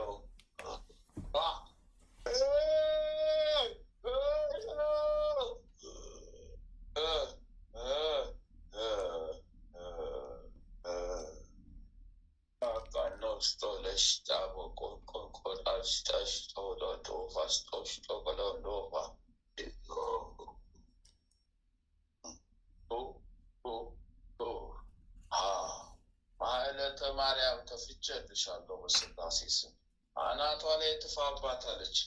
ማህለተ ማርያም ከፍቼልሻለሁ በስላሴ ስም አናቷ ላይ ትፋባታለች።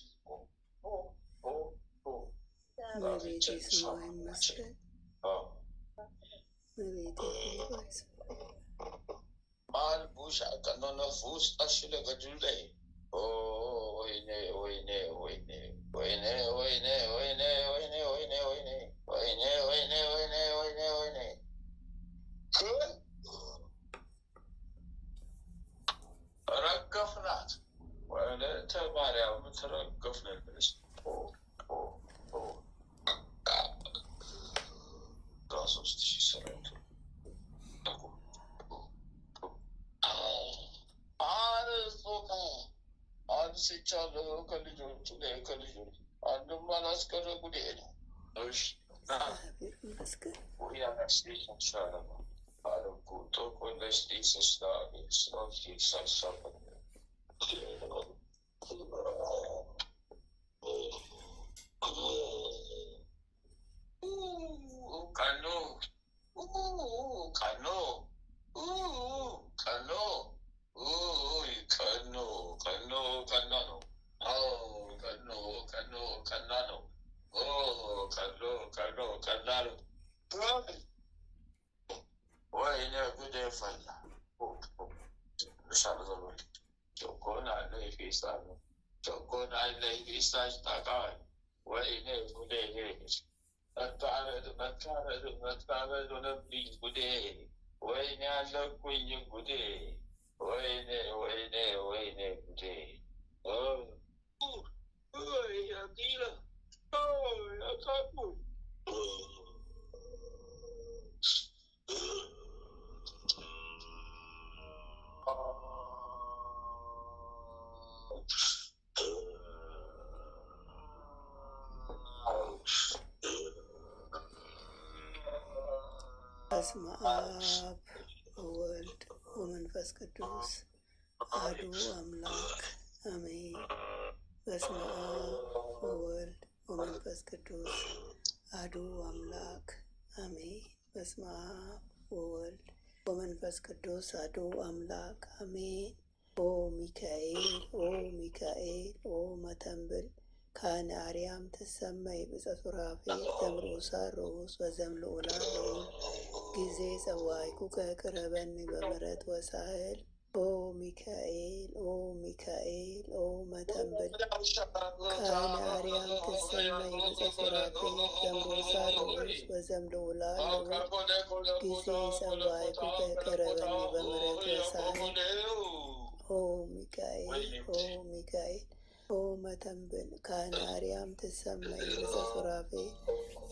ማልቡሽ አቀኖነ ውስጥ አሽለገጁላይ ወይኔ ወይኔ ወይኔ ወይኔ ወይኔ ወይኔ ወይኔ ወይኔ ወይኔ ወይኔ ወይኔ ወይኔ ወይኔ ወይኔ ረገፍናት ወለተ ማርያም ተረገፍነልሽ። ሶስት ሺህ ሰራዊቱ አንስቻለሁ ከልጆቹ ላይ ከልጆቹ አንድም አላስቀረ ጉዴ ነው። ወይኔ ጉዴ ፈላ። ቾኮን አለ ፌስታል ቾኮን አለ ፌስታል ታውቃለህ? ወይኔ ጉዴ መታረድ መታረድ መታረድ ሆነብኝ ጉዴ። ወይኔ አለኩኝ ጉዴ። ወይኔ ወይኔ ወይኔ ጉዴ። ያቂለ ያቃቁ በስመ አብ ወወልድ ወመንፈስ ቅዱስ አሐዱ አምላክ አሜን። በስመ አብ ወወልድ ወመንፈስ ቅዱስ አሐዱ አምላክ አሜን። በስመ አብ ወወልድ ወመንፈስ ቅዱስ አሐዱ አምላክ አሜን። ኦ ሚካኤል ኦ ሚካኤል ኦ መተንብል ካህነ አርያም ትሰመይ ብፅዕ ሱራፌል ዘምርኡሳ ርኡስ ወዘምልዑላ ልዑል ጊዜ ጸዋዕኩከ ቅረበኒ በምሕረት ወሳህል። ኦ ሚካኤል ኦ ሚካኤል ኦ መተንብል ካህነ አርያም ትሰመይ ብፅዕ ሱራፌል ዘምርኡሳ ርኡስ ወዘምልዑላ ልዑል ጊዜ ጸዋዕኩከ ቅረበኒ በምሕረት ወሳህል። ኦ ሚካኤል ኦ ሚካኤል ኦ መተንብል ካህነ አርያም ትሰመይ ብፅዕ ሱራፌል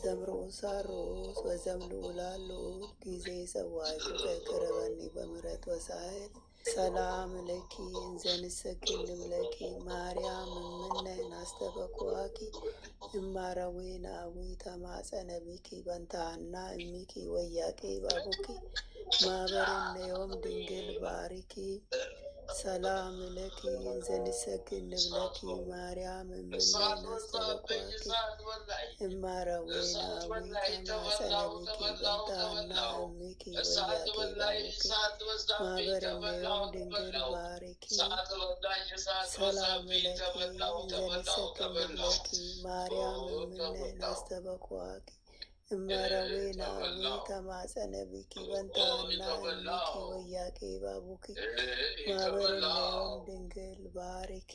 ዘምርኡሳ ርኡስ ወዘምልዑላ ልዑል ጊዜ ጸዋዕኩከ ቅረበኒ በምሕረት ወሳህል። ሰላም ለኪ እንዘ ንሰግድ ንብለኪ ማርያም እምነ ናስተበኩዋኪ እማረዊነ አዊ ተማጸነ ቢኪ በንታሃና እሚኪ ወያቄ ባቡኪ ማኅበርነ ዮም ድንግል ባሪኪ። ሰላም ለኪ እንዘ ንሰግድ ንብለኪ ማርያም እምነ ናስተበኩዋኪ እማረዊነ አዊ ተማጸነ ቢኪ በንታሃና እሚኪ ወያቄ ባቡኪ ማኅበርነ ዮም ድንግል ባሪኪ። ሰላም ለኪ እንዘ ንሰግድ ንብለኪ ማርያም እምነ ናስተበኩዋኪ እመረዊነ አዊ ተማጸነ ቢኪ በንታሃና እሚኪ ወያቄ ባቡኪ ማኅበርነ ዮም ድንግል ባሪኪ።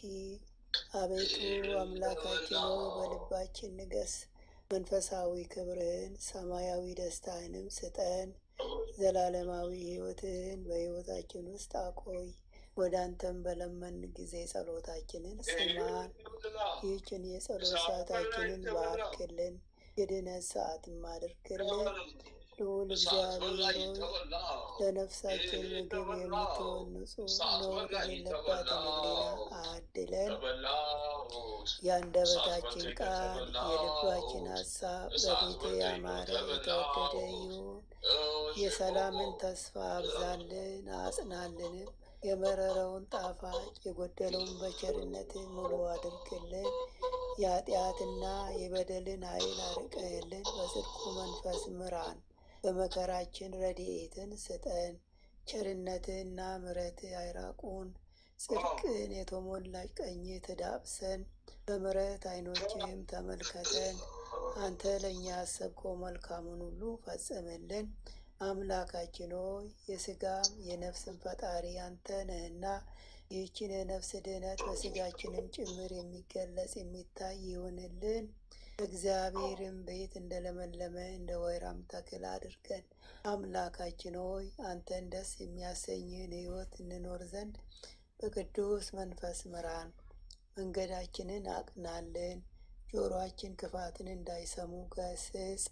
አቤቱ አምላካችን ሆይ በልባችን ንገስ፣ መንፈሳዊ ክብርህን ሰማያዊ ደስታህንም ስጠን። ዘላለማዊ ሕይወትህን በሕይወታችን ውስጥ አቆይ። ወደ አንተም በለመን ጊዜ ጸሎታችንን ስማን። ይህችን የጸሎት ሰዓታችንን ባርክልን፣ የድነት ሰዓትም አድርግልን። ልዑል እግዚአብሔር ሆይ ለነፍሳችን ምግብ የምትሆን ንጹሕ ነውር የሌለባትን ሕሊና አድለን። የአንደበታችን ቃል የልባችን ሀሳብ በፊት ያማረ የተወደደ ይሁን። የሰላምን ተስፋ አብዛልን አጽናልንም። የመረረውን ጣፋጭ የጎደለውን በቸርነት ሙሉ አድርግልን። የኃጢአትና የበደልን ኃይል አርቀህልን በጽድቁ መንፈስ ምራን። በመከራችን ረድኤትን ስጠን። ቸርነትህና ምሕረትህ አይራቁን። ጽድቅን የተሞላች ቀኝህ ትዳብሰን። በምሕረት ዓይኖችህም ተመልከተን። አንተ ለእኛ ያሰብከው መልካሙን ሁሉ ፈጽምልን። አምላካችን ሆይ የሥጋም የነፍስን ፈጣሪ አንተ ነህና ይህችን የነፍስ ድህነት በሥጋችንም ጭምር የሚገለጽ የሚታይ ይሁንልን። እግዚአብሔርም ቤት እንደለመለመ እንደ ወይራም ተክል አድርገን። አምላካችን ሆይ አንተን ደስ የሚያሰኝህን ሕይወት እንኖር ዘንድ በቅዱስ መንፈስ ምራን። መንገዳችንን አቅናልን። ጆሮአችን ክፋትን እንዳይሰሙ ገስጽ።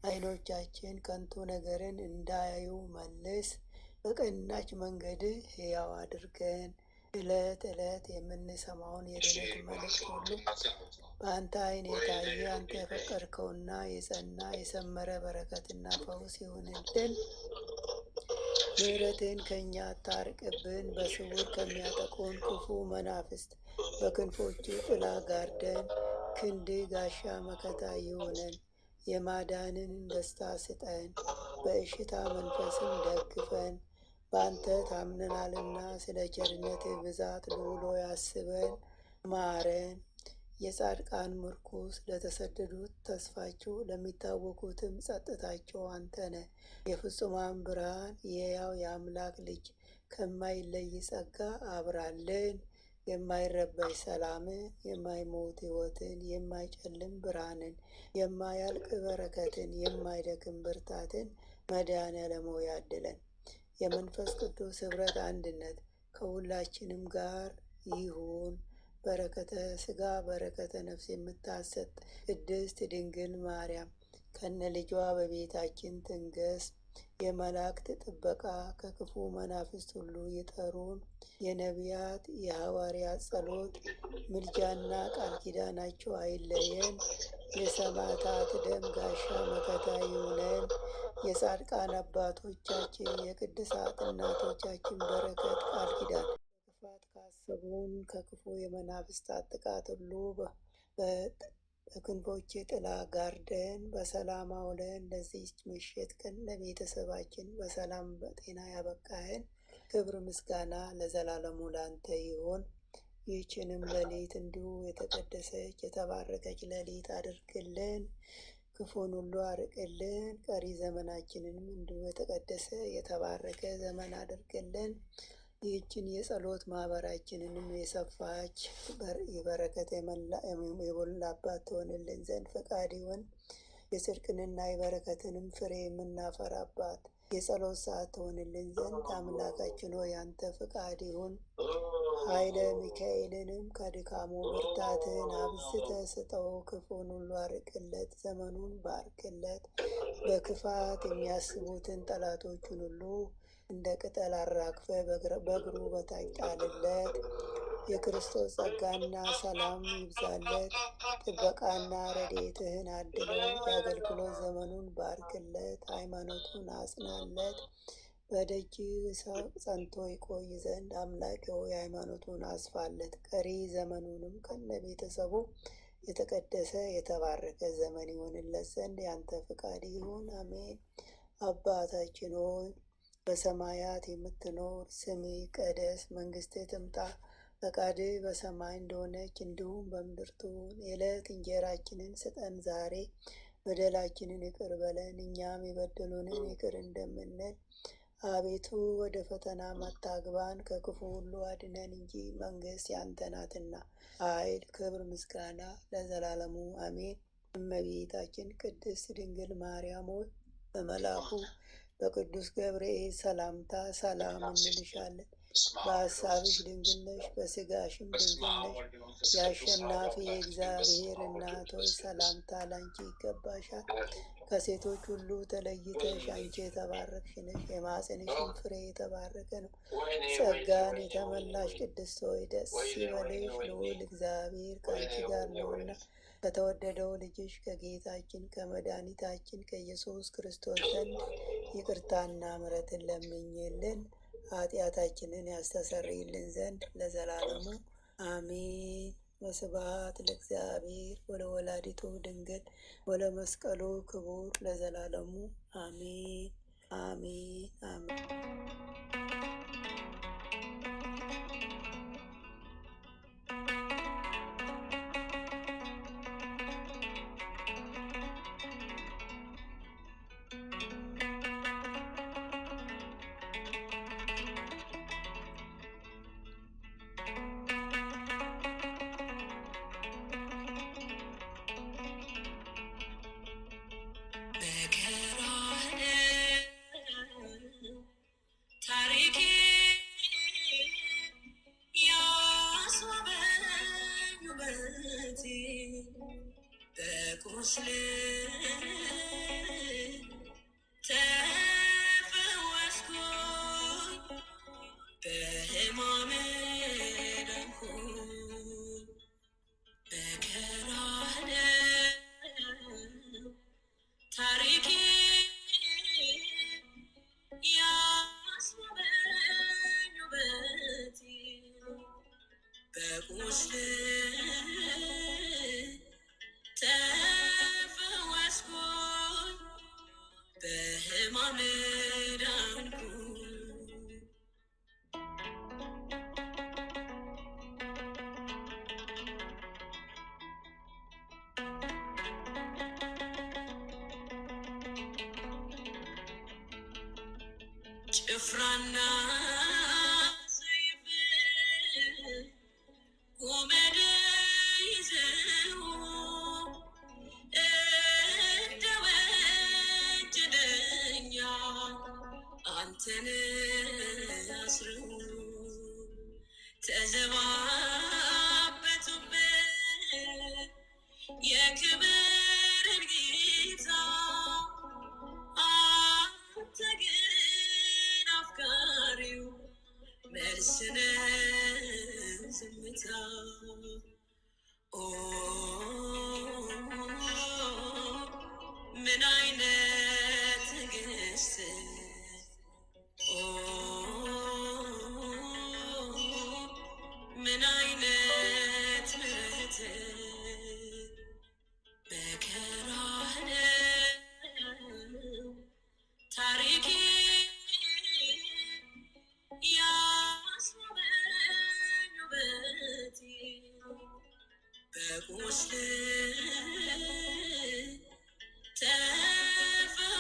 ዓይኖቻችን ከንቱ ነገርን እንዳያዩ መልስ። በቀናች መንገድህ ሕያው አድርገን። ዕለት ዕለት የምንሰማውን የድነት መልእክት ሁሉ በአንተ ዓይን የታየ አንተ የፈቀድከውና የጸና የሰመረ በረከትና ፈውስ ይሁንልን። ምሕረትህን ከእኛ አታርቅብን። በስውር ከሚያጠቁን ክፉ መናፍስት በክንፎች ጥላ ጋርደን። ክንድህ ጋሻ መከታ ይሁነን። የማዳንን ደስታ ስጠን። በእሽታ መንፈስም ደግፈን። በአንተ ታምነናልና ስለ ቸርነትህ ብዛት ልዑል ሆይ አስበን ማረን። የጻድቃን ምርኩስ ለተሰደዱት ተስፋቸው ለሚታወኩትም ጸጥታቸው አንተ ነህ። የፍጹማን ብርሃን የሕያው የአምላክ ልጅ ከማይለይ ጸጋ አብራልን። የማይረበሽ ሰላምን፣ የማይሞት ሕይወትን፣ የማይጨልም ብርሃንን፣ የማያልቅ በረከትን፣ የማይደክም ብርታትን መድኃኔዓለም ሆይ ያድለን። የመንፈስ ቅዱስ ኅብረት አንድነት ከሁላችንም ጋር ይሁን። በረከተ ሥጋ በረከተ ነፍስ የምታሰጥ ቅድስት ድንግል ማርያም ከነ ልጇ በቤታችን ትንገስ። የመላእክት ጥበቃ ከክፉ መናፍስት ሁሉ ይጠሩን። የነቢያት የሐዋርያት ጸሎት ምልጃና ቃል ኪዳናቸው አይለየን። የሰማዕታት ደም ጋሻ መከታ ይሁነን። የጻድቃን አባቶቻችን የቅድሳት እናቶቻችን በረከት ቃል ኪዳን ክፋት ካሰቡን ከክፉ የመናፍስታት ጥቃት ሁሉ በክንፎች ጥላ ጋርደን በሰላም አውለን ለዚች ምሽት ቀን ለቤተሰባችን በሰላም በጤና ያበቃህን ክብር ምስጋና ለዘላለሙ ላንተ ይሁን። ይህችንም ሌሊት እንዲሁ የተቀደሰች የተባረከች ሌሊት አድርግልን። ክፉን ሁሉ አርቅልን። ቀሪ ዘመናችንንም እንዲሁ የተቀደሰ የተባረከ ዘመን አድርግልን። ይህችን የጸሎት ማህበራችንንም የሰፋች የበረከት የሞላባት ትሆንልን ዘንድ ፈቃድ ይሁን። የጽድቅንና የበረከትንም ፍሬ የምናፈራባት የጸሎት ሰዓት ትሆንልን ዘንድ አምላካችን ሆይ ያንተ ፈቃድ ይሁን። ኃይለ ሚካኤልንም ከድካሙ ብርታትን አብዝተህ ስጠው። ክፉን ሁሉ አርቅለት፣ ዘመኑን ባርክለት። በክፋት የሚያስቡትን ጠላቶቹን ሁሉ እንደ ቅጠል አራግፈ በእግሩ በታች ጣልለት። የክርስቶስ ጸጋና ሰላም ይብዛለት። ጥበቃና ረድኤትህን አድለው። የአገልግሎት ዘመኑን ባርክለት፣ ሃይማኖቱን አጽናለት። በደጅ ጸንቶ ይቆይ ዘንድ አምላኬ ሆይ ሃይማኖቱን አስፋለት። ቀሪ ዘመኑንም ከነ ቤተሰቡ የተቀደሰ የተባረከ ዘመን ይሆንለት ዘንድ ያንተ ፍቃድ ይሁን፣ አሜን። አባታችን ሆይ በሰማያት የምትኖር፣ ስምህ ይቀደስ፣ መንግሥትህ ትምጣ፣ ፈቃድህ በሰማይ እንደሆነች እንዲሁም በምድር ትሁን። የዕለት እንጀራችንን ስጠን ዛሬ፣ በደላችንን ይቅር በለን እኛም የበደሉንን ይቅር እንደምንል። አቤቱ ወደ ፈተና አታግባን፣ ከክፉ ሁሉ አድነን እንጂ መንግሥት ያንተ ናትና፣ ኃይል፣ ክብር፣ ምስጋና ለዘላለሙ አሜን። እመቤታችን ቅድስት ድንግል ማርያም ሆይ በመልአኩ በቅዱስ ገብርኤል ሰላምታ ሰላም እንልሻለን። በሐሳብሽ ድንግል ነሽ፣ በሥጋሽም ድንግል ነሽ። የአሸናፊ የእግዚአብሔር እናት ሆይ ሰላምታ ላንቺ ይገባሻል። ከሴቶች ሁሉ ተለይተሽ አንቺ የተባረክሽ ነሽ፣ የማኅፀንሽም ፍሬ የተባረከ ነው። ጸጋን የተመላሽ ቅድስት ሆይ ደስ ይበልሽ፣ ልዑል እግዚአብሔር ከአንቺ ጋር ነውና ከተወደደው ልጅሽ ከጌታችን ከመድኃኒታችን ከኢየሱስ ክርስቶስ ዘንድ ይቅርታና ምሕረትን ለምኝልን ኃጢአታችንን ያስተሰርይልን ዘንድ ለዘላለሙ አሜን። ወስብሐት ለእግዚአብሔር ወለወላዲቱ ድንግል ወለመስቀሉ ክቡር ለዘላለሙ አሜን አሜን አሜን። ጭፍራና ሰይፍ ጎመድ ይዘው እንደ ወንጀለኛ አንተን አስረው ተዘባበቱበት የክብርን ጌታ አንተ ግን አፍቃሪው መልስነ ዝምታ ኦ ምን አይነት ትዕግስት ኦ ምን አይነት ምሕረት መከራህ ነው ታሪኬ ያስዋበኝ ውበቴ በቁስል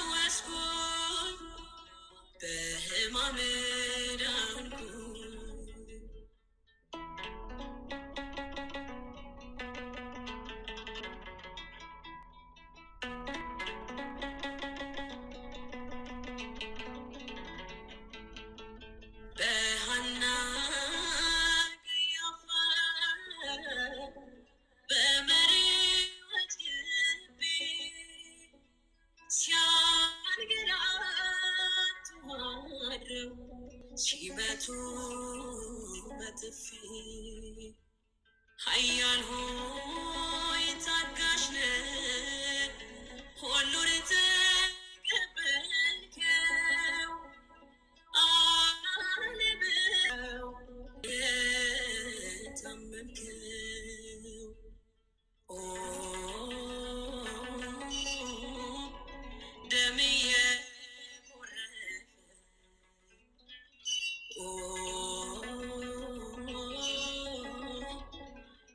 ተፈወስኩኝ በሕማም ዳንኩኝ። በሐና ቀያፋ በመሪዎት ግቢ ሲያንገላቱ አድረው ሲመቱ በጥፊ ኃያል ሆይ ታጋሽ ነህ ሁሉን ተቀበልከው አልበው የታመንከው ኦ ደም የጎረፈ ኦ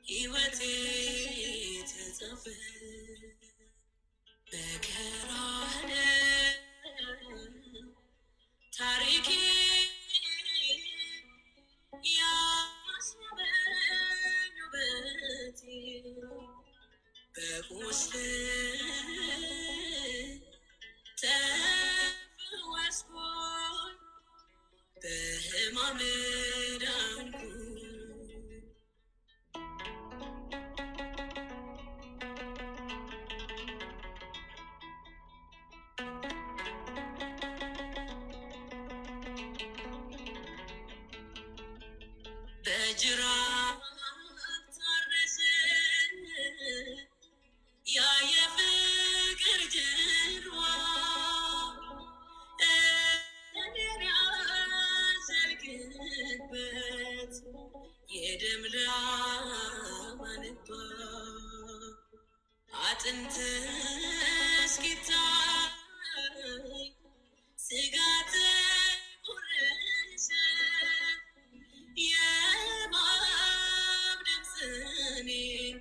ሕይወቴ ተጻፈ መከራህ ነው ታሪኬ ያስዋበኝ ውበቴ በቁስል ተፈወስኩኝ በሕማም በጅራፍ ታረሰን ያ የፍቅር ጅርዋ እኔን ያዘልግበት የደም ላብ አንባ አጥንት እስኪታይ ስጋት ቁርሰ የእባብ ድምፅ እኔን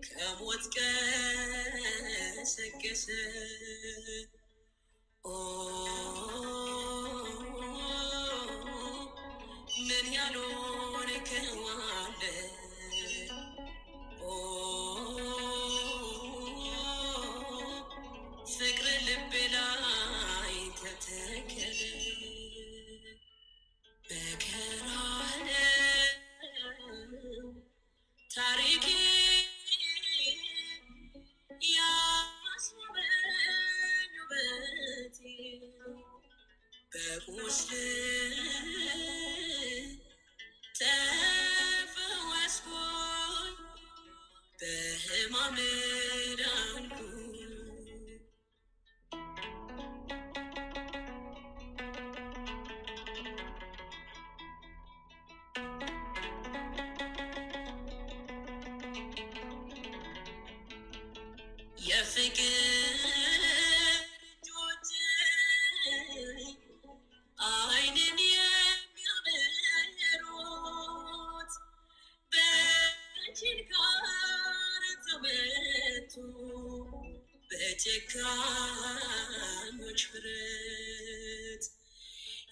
ከሞት ቀሰቀሰ። ምን ያልሆንከው አለ ፍቅር ልቤ ላይ ተተከለ። መከራህ ነው ታሪኬ ያስዋበኝ ውበቴ በቁስል ተፈወስኩኝ በሕማም ዳንኩኝ። የፍቅር እጆች ዓይንን የሚያበሩት በችንካር ተመቱ በጨካኞች ብረት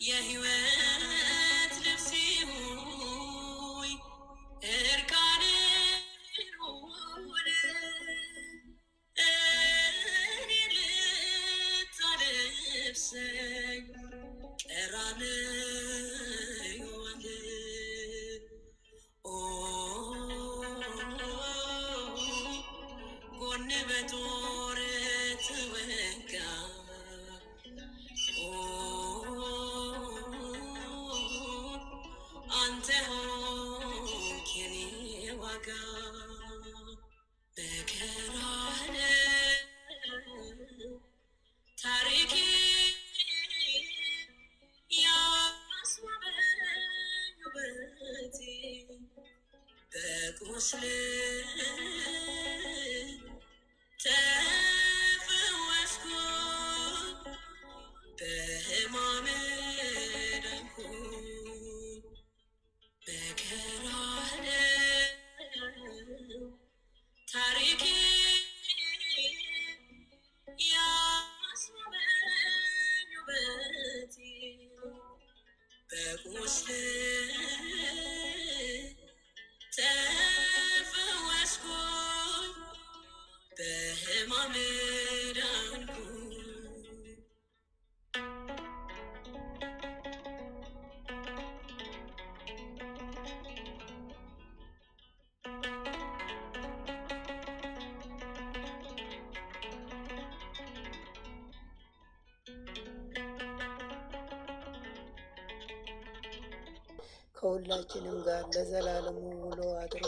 የሕይወት ልብሴ ሆይ እርቃንህን ሆነ እኔን ልታለብሰኝ ቀራንዮ አለ። ጎን በጦር ተወጋ አንተ ሆንክ የኔ ዋጋ። መከራህ ነው ታሪኬ ያስዋበኝ ውበቴ በቁስል ተፈወስኩኝ በሕማም ዳንኩኝ። መከራህ ነው ታሪኬ ያስዋበኝ ውበቴ በቁስል ተፈወስኩኝ በሕማም ዳንኩኝ። ከሁላችንም ጋር ለዘላለሙ ውሎ አድሮ